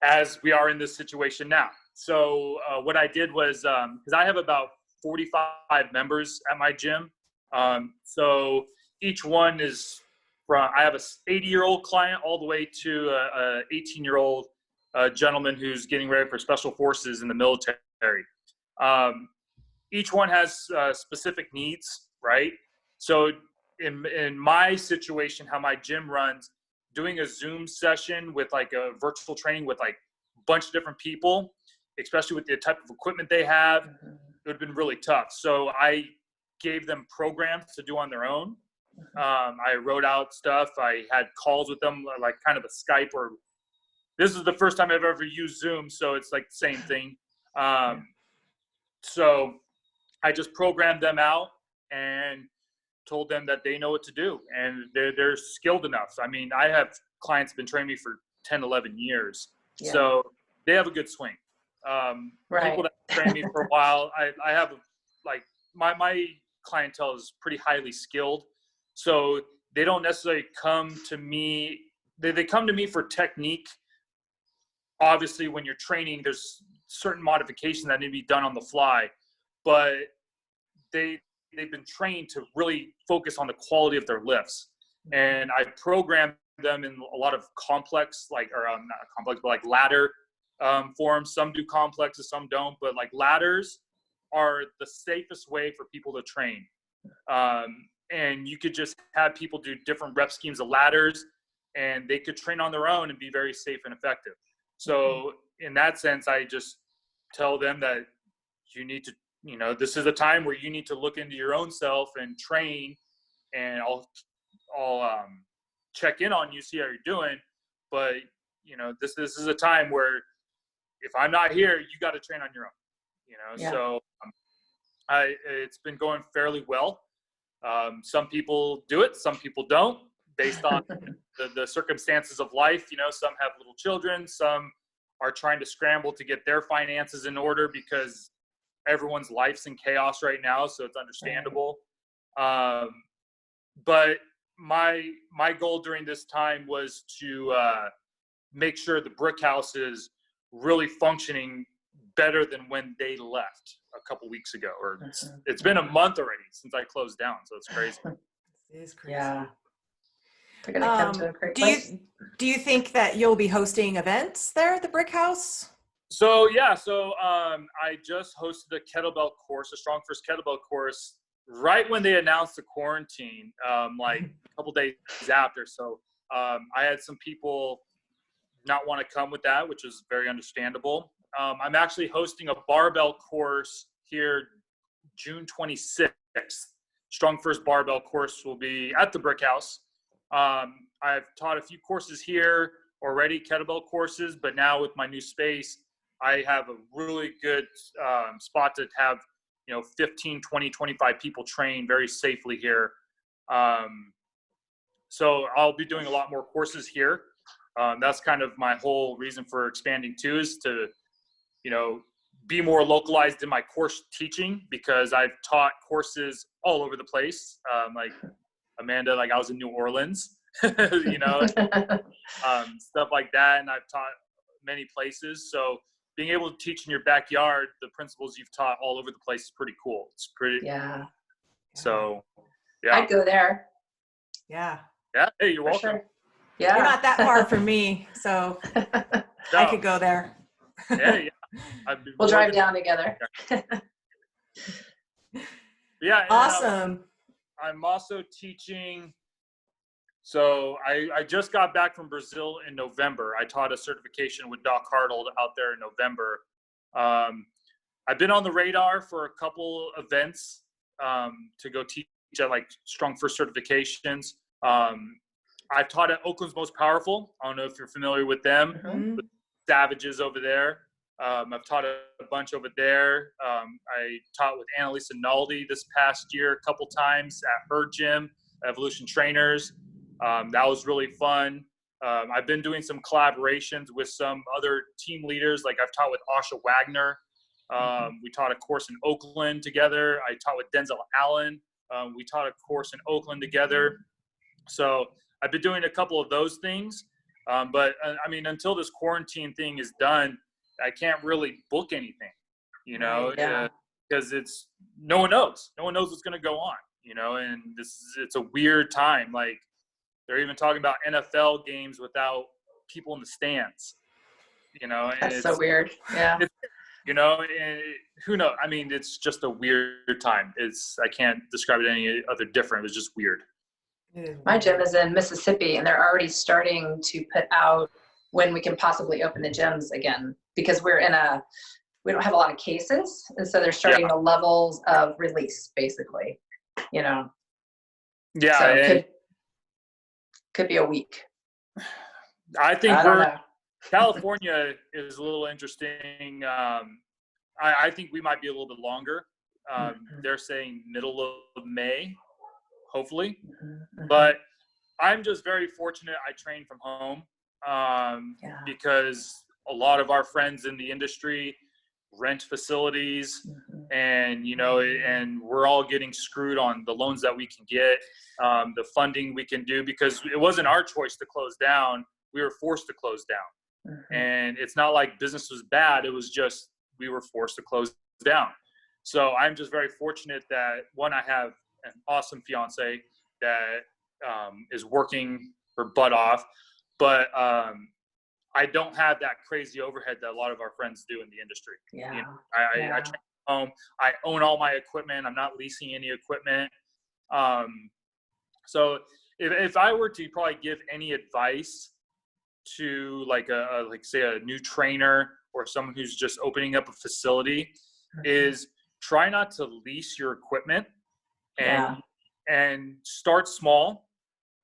as we are in this situation now. So what I did was, because I have about 45 members at my gym. So each one is I have a 80-year-old client all the way to a 18-year-old gentleman who's getting ready for special forces in the military. Each one has specific needs, right? So in my situation, how my gym runs, doing a Zoom session with like a virtual training with like a bunch of different people, especially with the type of equipment they have, it would have been really tough. So I gave them programs to do on their own. I wrote out stuff. I had calls with them, like kind of a Skype, or this is the first time I've ever used Zoom, so it's like the same thing. So I just programmed them out and told them that they know what to do, and they're skilled enough. I mean, I have clients been training me for 10, 11 years, so they have a good swing. Right. People that train me for a while, I have like my clientele is pretty highly skilled, so they don't necessarily come to me. They come to me for technique. Obviously, when you're training, there's certain modifications that need to be done on the fly, but they've been trained to really focus on the quality of their lifts. And I program them in a lot of complex, like, or not complex, but like ladder forms. Some do complexes, some don't, but like ladders are the safest way for people to train. And you could just have people do different rep schemes of ladders, and they could train on their own and be very safe and effective. So in that sense, I just tell them that you need to, this is a time where you need to look into your own self and train, and I'll check in on you, see how you're doing. But, this is a time where if I'm not here, you got to train on your own, So it's been going fairly well. Some people do it, some people don't, based on the circumstances of life. Some have little children, some are trying to scramble to get their finances in order because everyone's life's in chaos right now, so it's understandable. But my goal during this time was to make sure the brick house is really functioning better than when they left. a couple weeks ago, or Mhm. it's been a month already since I closed down. So it's crazy. It is crazy. Yeah. They're going to come to a great place. Do you think that you'll be hosting events there at the Brick House? So yeah, I just hosted a kettlebell course, a Strongfirst kettlebell course, right when they announced the quarantine, like a couple days after. So I had some people not want to come with that, which is very understandable. I'm actually hosting a barbell course here June 26th. Strongfirst barbell course will be at the Brick House. I've taught a few courses here already, kettlebell courses, but now with my new space, I have a really good spot to have, 15, 20, 25 people train very safely here. So I'll be doing a lot more courses here. That's kind of my whole reason for expanding too, is to, be more localized in my course teaching, because I've taught courses all over the place. Like Amanda, like I was in New Orleans, stuff like that. And I've taught many places. So being able to teach in your backyard the principles you've taught all over the place is pretty cool. It's pretty. Yeah. So, yeah. I'd go there. Yeah. Yeah. Hey, you're For welcome. sure. Yeah. You're not that far from me, so I could go there. Yeah. We'll drive down together. Yeah. Awesome. I'm also teaching. So I just got back from Brazil in November. I taught a certification with Doc Hartl out there in November. I've been on the radar for a couple events to go teach at like Strongfirst certifications. I've taught at Oakland's Most Powerful. I don't know if you're familiar with them. Mhm. The Savages over there. I've taught a bunch over there. I taught with Annalisa Naldi this past year a couple times at her gym, Evolution Trainers. That was really fun. I've been doing some collaborations with some other team leaders. Like I've taught with Asha Wagner. We taught a course in Oakland together. I taught with Denzel Allen. We taught a course in Oakland together. So I've been doing a couple of those things. But I mean, until this quarantine thing is done, I can't really book anything, because no one knows what's going to go on, and it's a weird time. Like they're even talking about NFL games without people in the stands, and That's so weird. Yeah. And who knows? I mean, it's just a weird time. I can't describe it any other different. It was just weird. My gym is in Mississippi, and they're already starting to put out when we can possibly open the gyms again, because we don't have a lot of cases. And so they're starting the levels of release, basically, Yeah. So it could be a week. I think I don't know. California is a little interesting. I think we might be a little bit longer. They're saying middle of May, hopefully. But I'm just very fortunate I train from home, because a lot of our friends in the industry rent facilities, and and we're all getting screwed on the loans that we can get, the funding we can do, because it wasn't our choice to close down. We were forced to close down. And it's not like business was bad. It was just we were forced to close down. So I'm just very fortunate that, one, I have an awesome fiance that is working her butt off, but I don't have that crazy overhead that a lot of our friends do in the industry. I train at home. I own all my equipment. I'm not leasing any equipment. So if I were to probably give any advice to say a new trainer or someone who's just opening up a facility, is try not to lease your equipment, and start small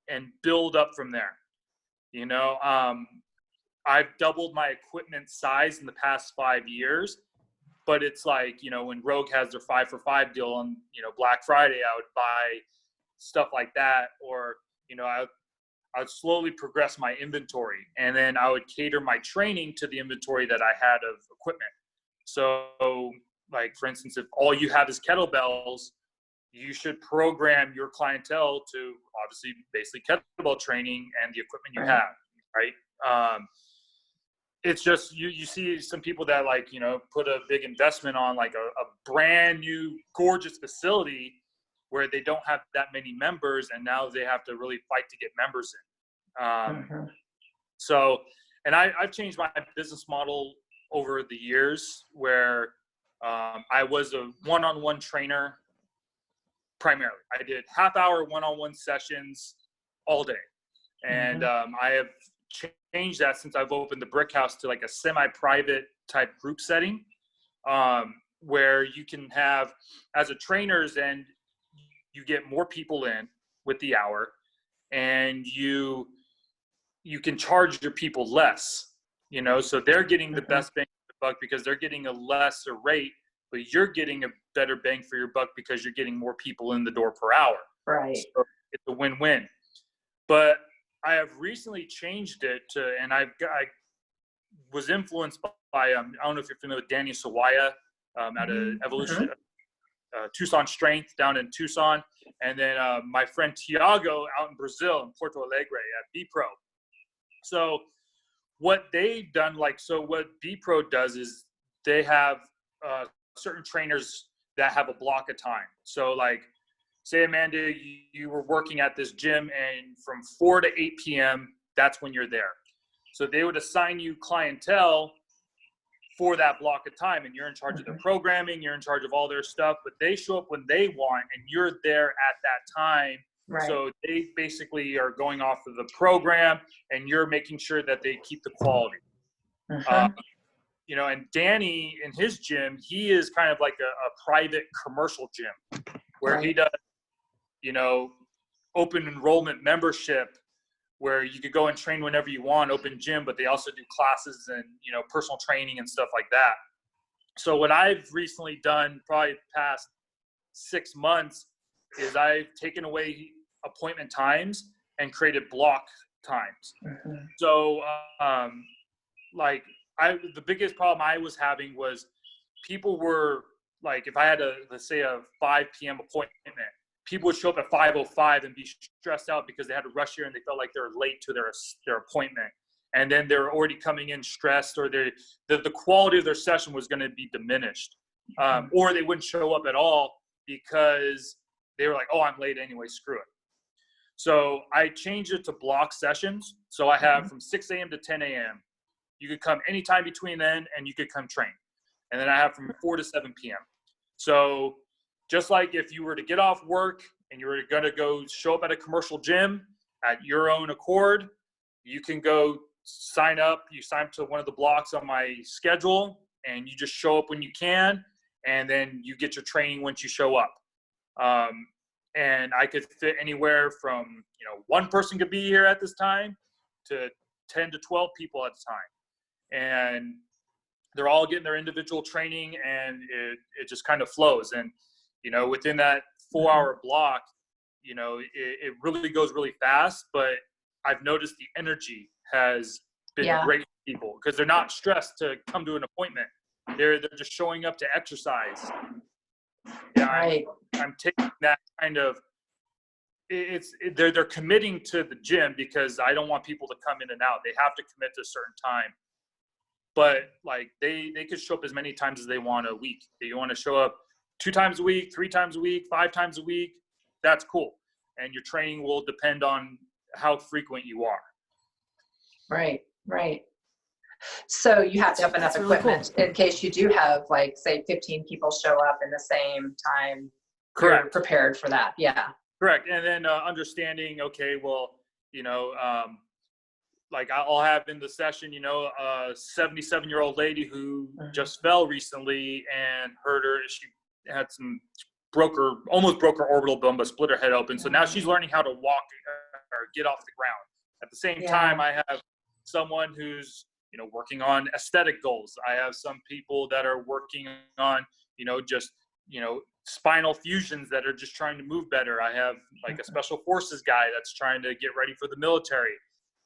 and build up from there. I've doubled my equipment size in the past 5 years, but it's like, when Rogue has their 5 for 5 deal on, Black Friday, I would buy stuff like that, or, I would slowly progress my inventory, and then I would cater my training to the inventory that I had of equipment. So like, for instance, if all you have is kettlebells, you should program your clientele to obviously basically kettlebell training and the equipment you have, right? it's just, you see some people that like, you know, put a big investment on like a brand new gorgeous facility where they don't have that many members, and now they have to really fight to get members in. So, and I've changed my business model over the years where I was a one-on-one trainer primarily. I did half-hour one-on-one sessions all day. And I have changed that since I've opened the Brick House to like a semi-private type group setting, where you can have, as a trainer's end, you get more people in with the hour, and you can charge your people less, you know, so they're getting the best bang for the buck because they're getting a lesser rate, but you're getting a better bang for your buck because you're getting more people in the door per hour. Right. So it's a win-win. But I have recently changed it to, and I was influenced by, I don't know if you're familiar with Danny Sawaya out of Evolution, Tucson Strength down in Tucson. And then my friend Tiago out in Brazil, in Porto Alegre at B-Pro. So what they've done, like, so what B-Pro does is they have certain trainers that have a block of time. So like, say, Amanda, you were working at this gym, and from 4 to 8 p.m., that's when you're there. So they would assign you clientele for that block of time, and you're in charge of their programming, you're in charge of all their stuff, but they show up when they want, and you're there at that time. Right. So they basically are going off of the program, and you're making sure that they keep the quality. You know, and Danny in his gym, he is kind of like a private commercial gym where he does, you know, open enrollment membership where you could go and train whenever you want, open gym, but they also do classes and, you know, personal training and stuff like that. So what I've recently done, probably the past 6 months, is I've taken away appointment times and created block times. So, like, the biggest problem I was having was people were like, if I had let's say a 5 p.m. appointment, people would show up at 5:05 and be stressed out because they had to rush here and they felt like they were late to their appointment. And then they're already coming in stressed, or the quality of their session was going to be diminished. Or they wouldn't show up at all because they were like, oh, I'm late anyway, screw it. So I changed it to block sessions. So I have from 6 a.m. to 10 a.m. You could come anytime between then, and you could come train. And then I have from 4 to 7 p.m. So just like if you were to get off work and you were going to go show up at a commercial gym at your own accord, you can go sign up. You sign up to one of the blocks on my schedule, and you just show up when you can, and then you get your training once you show up. And I could fit anywhere from, you know, one person could be here at this time to 10 to 12 people at a time. And they're all getting their individual training, and it just kind of flows. And, you know, within that 4-hour block, you know, it really goes really fast, but I've noticed the energy has been great for people because they're not stressed to come to an appointment. They're just showing up to exercise. Yeah, Right. I'm taking that kind of, they're committing to the gym because I don't want people to come in and out. They have to commit to a certain time. But like they could show up as many times as they want a week. If you want to show up 2 times a week, 3 times a week, 5 times a week, that's cool. And your training will depend on how frequent you are. Right, right. So you have to have enough equipment in case you do have, like, say, 15 people show up in the same time. Correct. You're prepared for that. Yeah. Correct. And then understanding, okay, well, you know, like I'll have in the session, you know, a 77-year-old lady who just fell recently and she had almost broke her orbital bone, but split her head open. So now she's learning how to walk or get off the ground. At the same time, I have someone who's, you know, working on aesthetic goals. I have some people that are working on, you know, just, you know, spinal fusions that are just trying to move better. I have like a special forces guy that's trying to get ready for the military.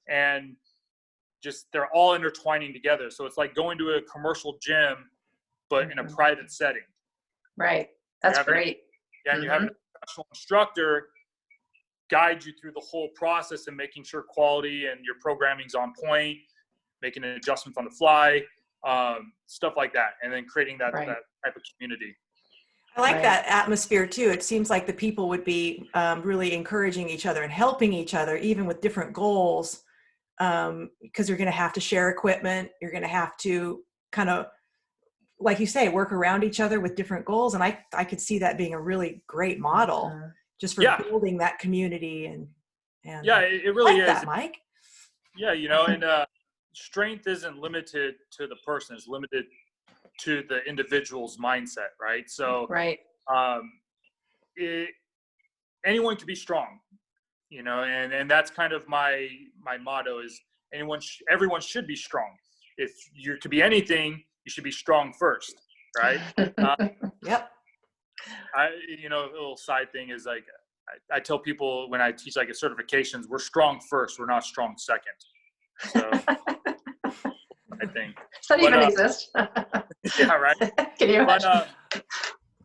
And just, they're all intertwining together. So it's like going to a commercial gym, but in a private setting. Right. That's great. And you have a professional instructor guide you through the whole process and making sure quality and your programming's on point. making adjustments on the fly, stuff like that, and then creating that Right. that type of community. I like Right. that atmosphere too. It seems like the people would be really encouraging each other and helping each other, even with different goals, because you're going to have to share equipment. You're going to have to kind of, like you say, work around each other with different goals. And I could see that being a really great model just for Yeah. building that community. And Yeah, it I really like is. that, Mike. Yeah, and strength isn't limited to the person; it's limited to the individual's mindset, right? So, Right. anyone can be strong, and that's kind of my motto is everyone should be strong. If you're to be anything, you should be strong first, right? Yep. A little side thing is like I tell people when I teach like certifications, we're strong first, we're not strong second. So I think. Does that even exist? Yeah, right. Can you imagine? But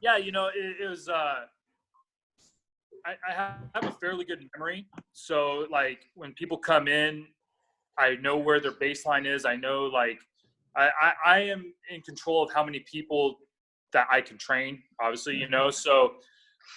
yeah, it was. I have a fairly good memory, so like when people come in, I know where their baseline is. I know like I am in control of how many people that I can train. Obviously, so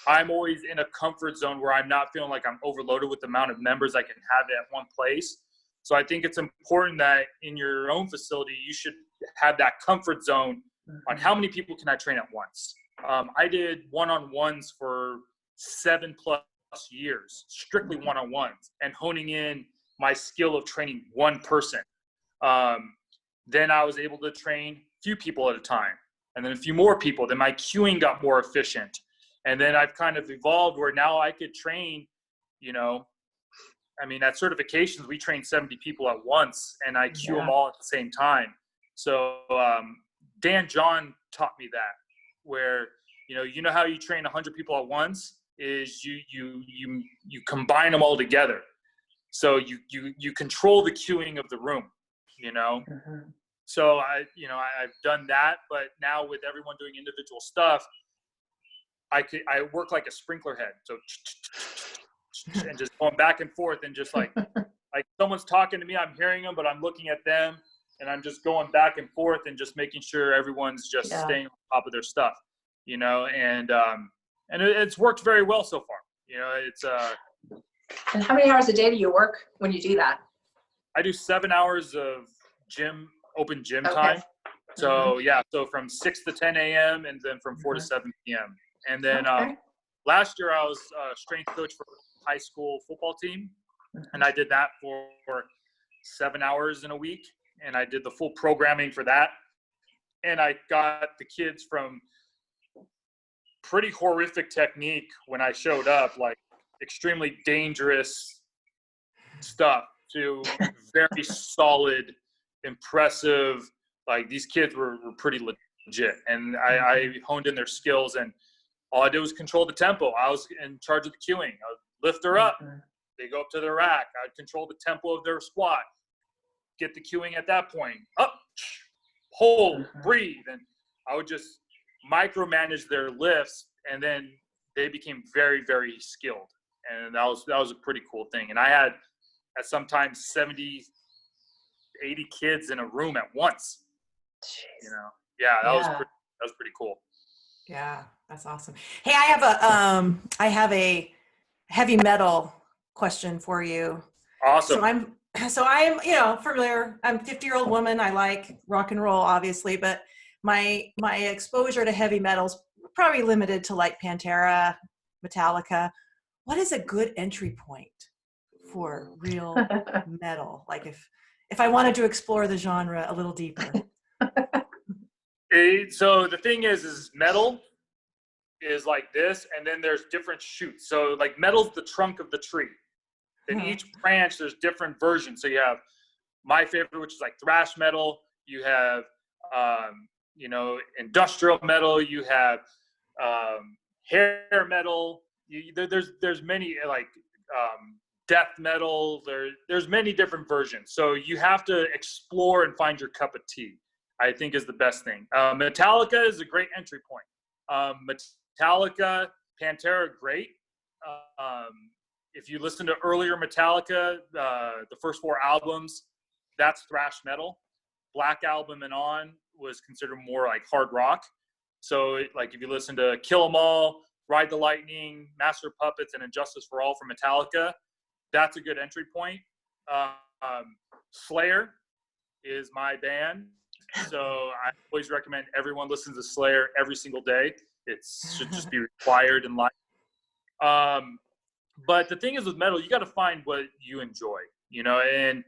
I'm always in a comfort zone where I'm not feeling like I'm overloaded with the amount of members I can have at one place. So I think it's important that in your own facility, you should have that comfort zone on how many people can I train at once. I did one-on-ones for 7+ years, strictly one-on-ones, and honing in my skill of training one person. Then I was able to train a few people at a time, and then a few more people. Then my queuing got more efficient. And then I've kind of evolved where now I could train, at certifications, we train 70 people at once, and I queue them all at the same time. So Dan John taught me that, where, how you train 100 people at once is you combine them all together. So you control the queuing of the room, So I've done that, but now with everyone doing individual stuff, I work like a sprinkler head. So and just going back and forth and just like someone's talking to me, I'm hearing them, but I'm looking at them and I'm just going back and forth and just making sure everyone's just staying on top of their stuff, and it's worked very well so far. It's And how many hours a day do you work when you do that? I do 7 hours of open gym time. So so from 6 to 10 a.m. and then from 4 to 7 p.m. And then last year I was a strength coach for a high school football team, and I did that for 7 hours in a week, and I did the full programming for that. And I got the kids from pretty horrific technique when I showed up, like extremely dangerous stuff, to very solid, impressive. Like these kids were pretty legit, and I honed in their skills, and all I did was control the tempo. I was in charge of the queuing. I would lift her up. They go up to the rack. I'd control the tempo of their squat. Get the queuing at that point. Up, hold, breathe. And I would just micromanage their lifts, and then they became very, very skilled. And that was a pretty cool thing. And I had at sometimes 70, 80 kids in a room at once. Jeez. That was pretty cool. Yeah, that's awesome. Hey, I have a heavy metal question for you. Awesome. So I'm familiar. I'm a 50-year-old woman. I like rock and roll, obviously, but my exposure to heavy metal's probably limited to like Pantera, Metallica. What is a good entry point for real metal? Like if I wanted to explore the genre a little deeper. So the thing is metal is like this, and then there's different shoots. So like metal's the trunk of the tree. Then each branch, there's different versions. So you have my favorite, which is like thrash metal. You have, industrial metal. You have hair metal. There's many like death metal. There's many different versions. So you have to explore and find your cup of tea, I think, is the best thing. Metallica is a great entry point. Metallica, Pantera, great. If you listen to earlier Metallica, the first 4 albums, that's thrash metal. Black Album and on was considered more like hard rock. So like if you listen to Kill 'Em All, Ride the Lightning, Master of Puppets, and Injustice for All from Metallica, that's a good entry point. Slayer is my band. So I always recommend everyone listens to Slayer every single day. It should just be required in life. But the thing is with metal, you got to find what you enjoy, you know, and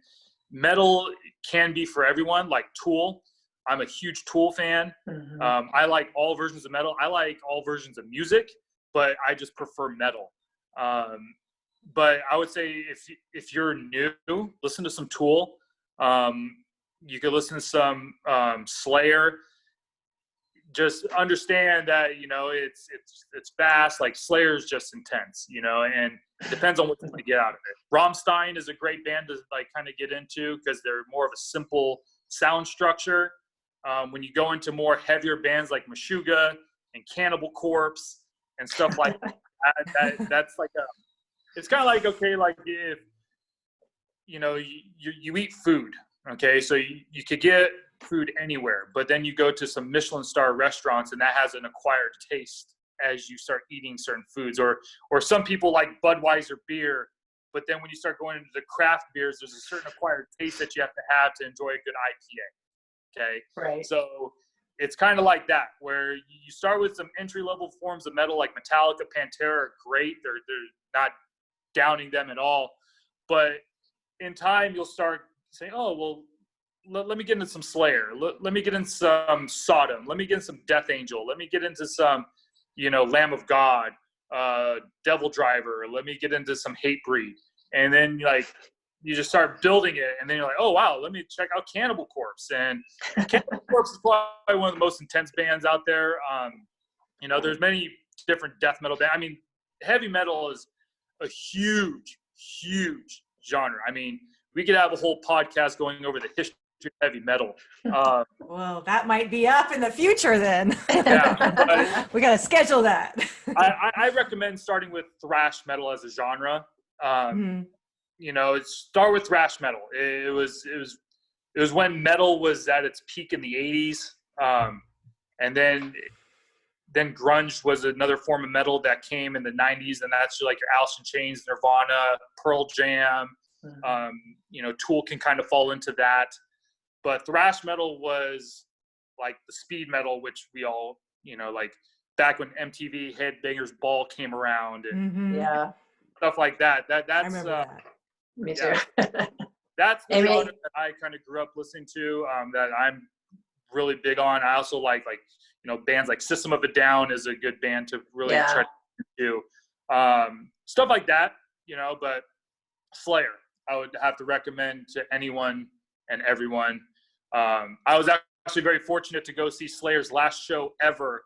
metal can be for everyone. Like Tool, I'm a huge Tool fan. I like all versions of metal. I like all versions of music, but I just prefer metal. But I would say if you're new, listen to some Tool. You could listen to some Slayer. Just understand that, you know, it's fast. Like Slayer's just intense, you know, and it depends on what you want to get out of it. Rammstein is a great band to like kind of get into because they're more of a simple sound structure. When you go into more heavier bands like Meshuggah and Cannibal Corpse and stuff like that, that's like it's kind of like, okay, like if, you know, you eat food, okay, so you could get food anywhere, but then you go to some Michelin star restaurants and that has an acquired taste as you start eating certain foods, or some people like Budweiser beer, but then when you start going into the craft beers, there's a certain acquired taste that you have to enjoy a good IPA. Okay. Right. So it's kind of like that, where you start with some entry level forms of metal like Metallica, Pantera are great. They're not downing them at all, but in time you'll start saying, oh, well, let me get into some Slayer. Let me get into some Sodom. Let me get into some Death Angel. Let me get into some, you know, Lamb of God, Devil Driver. Let me get into some Hatebreed. And then like you just start building it, and then you're like, oh wow, let me check out Cannibal Corpse. And Cannibal Corpse is probably one of the most intense bands out there. You know, there's many different death metal bands. I mean, heavy metal is a huge genre. I mean, we could have a whole podcast going over the history of heavy metal. Well, that might be up in the future then. Yeah, we got to schedule that. I recommend starting with thrash metal as a genre. You know, start with thrash metal. It was when metal was at its peak in the 80s, and then grunge was another form of metal that came in the 90s, and that's like your Alice in Chains, Nirvana, Pearl Jam. You know, Tool can kind of fall into that, but thrash metal was like the speed metal, which we all, you know, like back when MTV Headbangers Ball came around and Yeah. stuff like that. That's I remember that. Me too. That's the Amy? genre that I kind of grew up listening to. That I'm really big on. I also like you know, bands like System of a Down is a good band to really try to do. Stuff like that, you know. But Slayer, I would have to recommend to anyone and everyone. I was actually very fortunate to go see Slayer's last show ever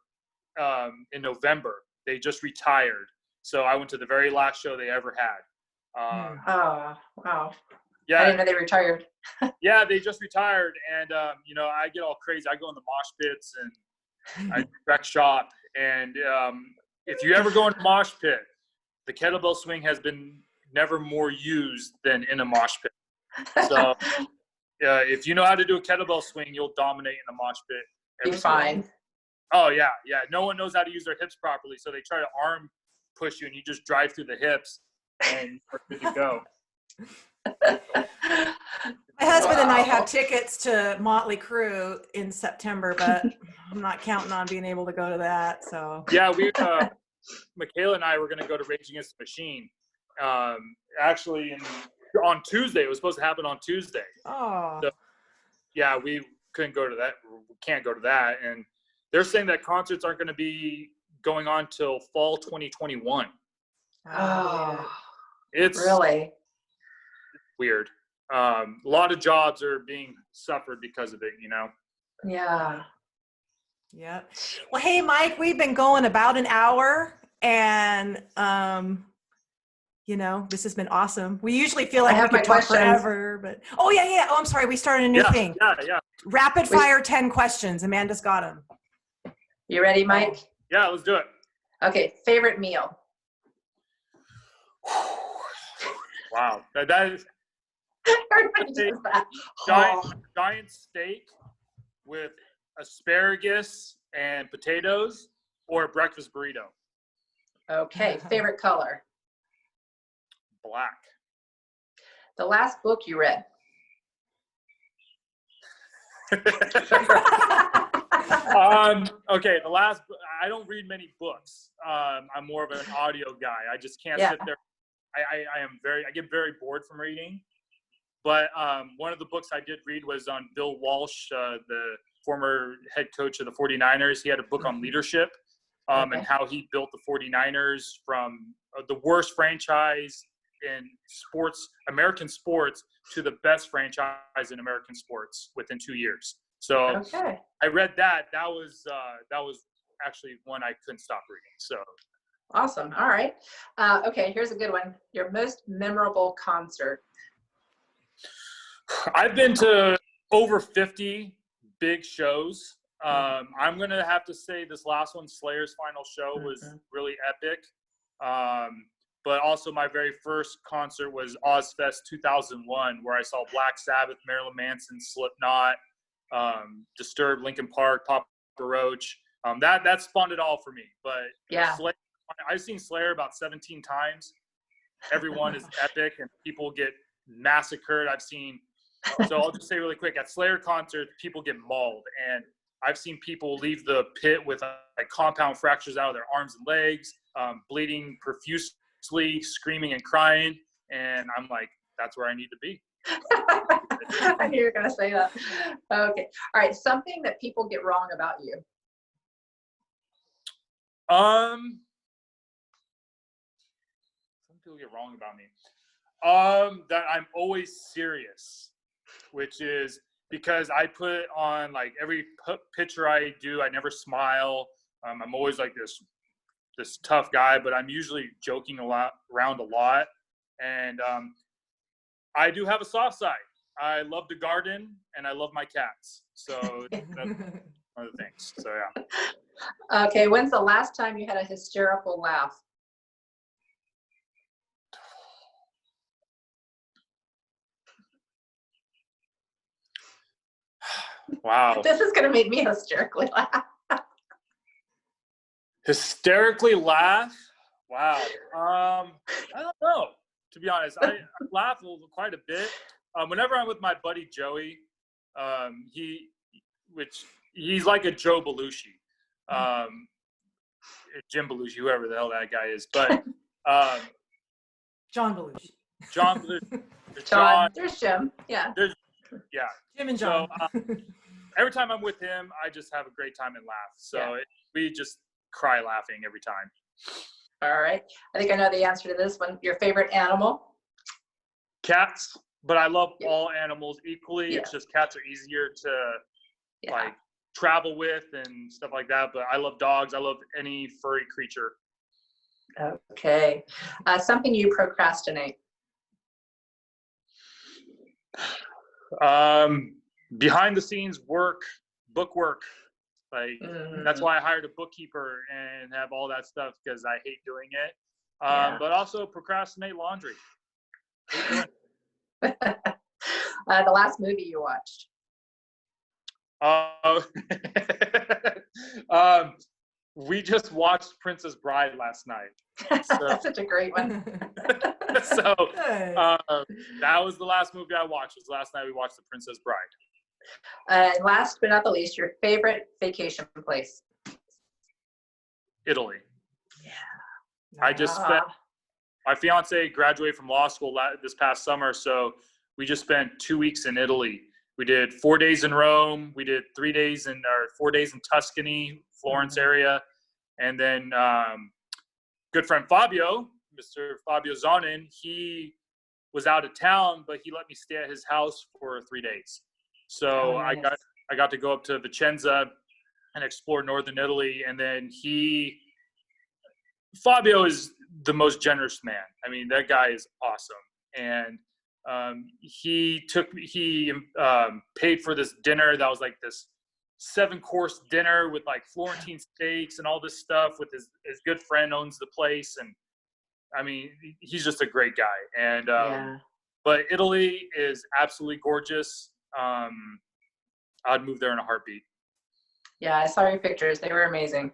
in November. They just retired, so I went to the very last show they ever had. Oh, wow. Yeah, I didn't know they retired. yeah, they just retired, and you know, I get all crazy. I go in the mosh pits and I wreck shop. And if you ever go in a mosh pit, the kettlebell swing has been never more used than in a mosh pit. So if you know how to do a kettlebell swing, you'll dominate in a mosh pit. Be fine. Oh yeah. No one knows how to use their hips properly, so they try to arm push you, and you just drive through the hips, and you're good to go. My husband and I have tickets to Motley Crue in September, but I'm not counting on being able to go to that. So yeah, Michaela and I were going to go to Rage Against the Machine. Actually, on Tuesday. It was supposed to happen on Tuesday. Oh. So, yeah, we couldn't go to that. We can't go to that, and they're saying that concerts aren't going to be going on till fall 2021. Oh, It's really weird. A lot of jobs are being suffered because of it, you know. Yeah. Yep. Well, hey, Mike, we've been going about an hour, and you know, this has been awesome. We usually feel like we could talk forever, but yeah. Oh, I'm sorry. We started a new thing. Yeah. Rapid fire 10 questions. Amanda's got them. You ready, Mike? Yeah, let's do it. Okay. Favorite meal? Wow. That is, Everybody does that. Giant steak with asparagus and potatoes, or a breakfast burrito. Okay, favorite color. Black. The last book you read. Okay, I don't read many books. I'm more of an audio guy. I just can't sit there. I get very bored from reading. But one of the books I did read was on Bill Walsh, the former head coach of the 49ers. He had a book on leadership and how he built the 49ers from the worst franchise in sports, American sports, to the best franchise in American sports within 2 years. So I read that. That was actually one I couldn't stop reading. So awesome. All right. Okay, here's a good one. Your most memorable concert. I've been to over 50 big shows. I'm going to have to say this last one, Slayer's final show, was really epic. But also my very first concert was Ozfest 2001, where I saw Black Sabbath, Marilyn Manson, Slipknot, Disturbed, Linkin Park, Papa Roach. That spawned it all for me. But Slayer, I've seen Slayer about 17 times. Everyone is epic, and people get massacred. So I'll just say really quick, at Slayer concerts, people get mauled, and I've seen people leave the pit with like compound fractures out of their arms and legs, bleeding profusely, screaming and crying, and I'm like, that's where I need to be. I knew you were going to say that. Okay. All right. Something that people get wrong about you. Some people get wrong about me. That I'm always serious, which is because I put on like every picture I do, I never smile. I'm always like this tough guy, but I'm usually joking around a lot. And I do have a soft side. I love to garden and I love my cats. So that's one of the things. So yeah. Okay. When's the last time you had a hysterical laugh? Wow. This is going to make me hysterically laugh. Hysterically laugh? Wow. I don't know, to be honest. I laugh quite a bit. Whenever I'm with my buddy Joey, he's like a Joe Belushi, Jim Belushi, whoever the hell that guy is. But John Belushi. John Belushi. There's Jim. Yeah. Jim and John. So every time I'm with him, I just have a great time and laugh. So we just cry laughing every time. All right. I think I know the answer to this one. Your favorite animal? Cats, but I love all animals equally. It's just cats are easier to like travel with and stuff like that. But I love dogs. I love any furry creature. Okay. Something you procrastinate. Behind the scenes work, book work. Like that's why I hired a bookkeeper and have all that stuff, because I hate doing it. But also procrastinate laundry. The last movie you watched? We just watched Princess Bride last night. So, that's such a great one. So that was the last movie I watched. Was last night we watched The Princess Bride. Last but not the least, your favorite vacation place? Italy. Yeah. I just spent. My fiance graduated from law school this past summer, so we just spent 2 weeks in Italy. We did 4 days in Rome. We did 4 days in Tuscany, Florence area, and then good friend Fabio, Mr. Fabio Zonin, he was out of town, but he let me stay at his house for 3 days. So I got to go up to Vicenza and explore northern Italy, and then Fabio is the most generous man. I mean, that guy is awesome, and he paid for this dinner that was like this 7-course dinner with like Florentine steaks and all this stuff with his good friend owns the place. And I mean, he's just a great guy. And But Italy is absolutely gorgeous. I'd move there in a heartbeat. Yeah, I saw your pictures. They were amazing.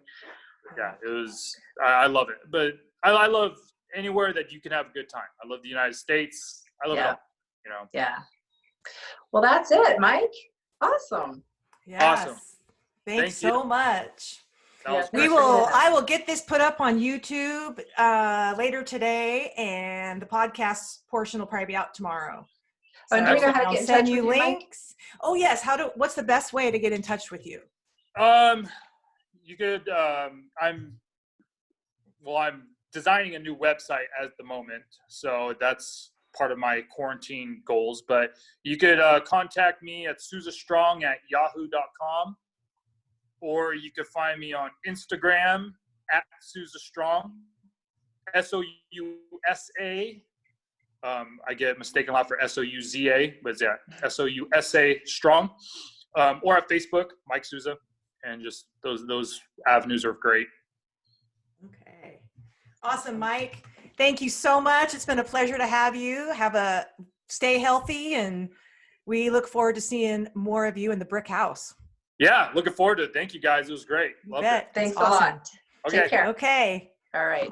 Yeah, it was. I love it. But I love anywhere that you can have a good time. I love the United States. I love it Yeah. all. You know. Yeah. Well, that's it, Mike. Awesome. Yes. Awesome. Thanks Thank so much. That was Yeah, great. I will get this put up on YouTube later today, and the podcast portion will probably be out tomorrow. And do we know how to I'll get in send touch you with you, Mike? links. Oh yes, what's the best way to get in touch with you? You could. I'm designing a new website at the moment, so that's part of my quarantine goals. But you could contact me at sousastrong@yahoo.com, or you could find me on Instagram at sousastrong, SOUSA. I get mistaken a lot for SOUZA, but it's SOUSA strong, or at Facebook, Mike Sousa, and just those avenues are great. Okay. Awesome, Mike. Thank you so much. It's been a pleasure to have you. Stay healthy, and we look forward to seeing more of you in the brick house. Yeah, looking forward to it. Thank you guys. It was great. You Loved bet. it. Thanks Awesome. a lot. Okay. Take care. Okay. All right.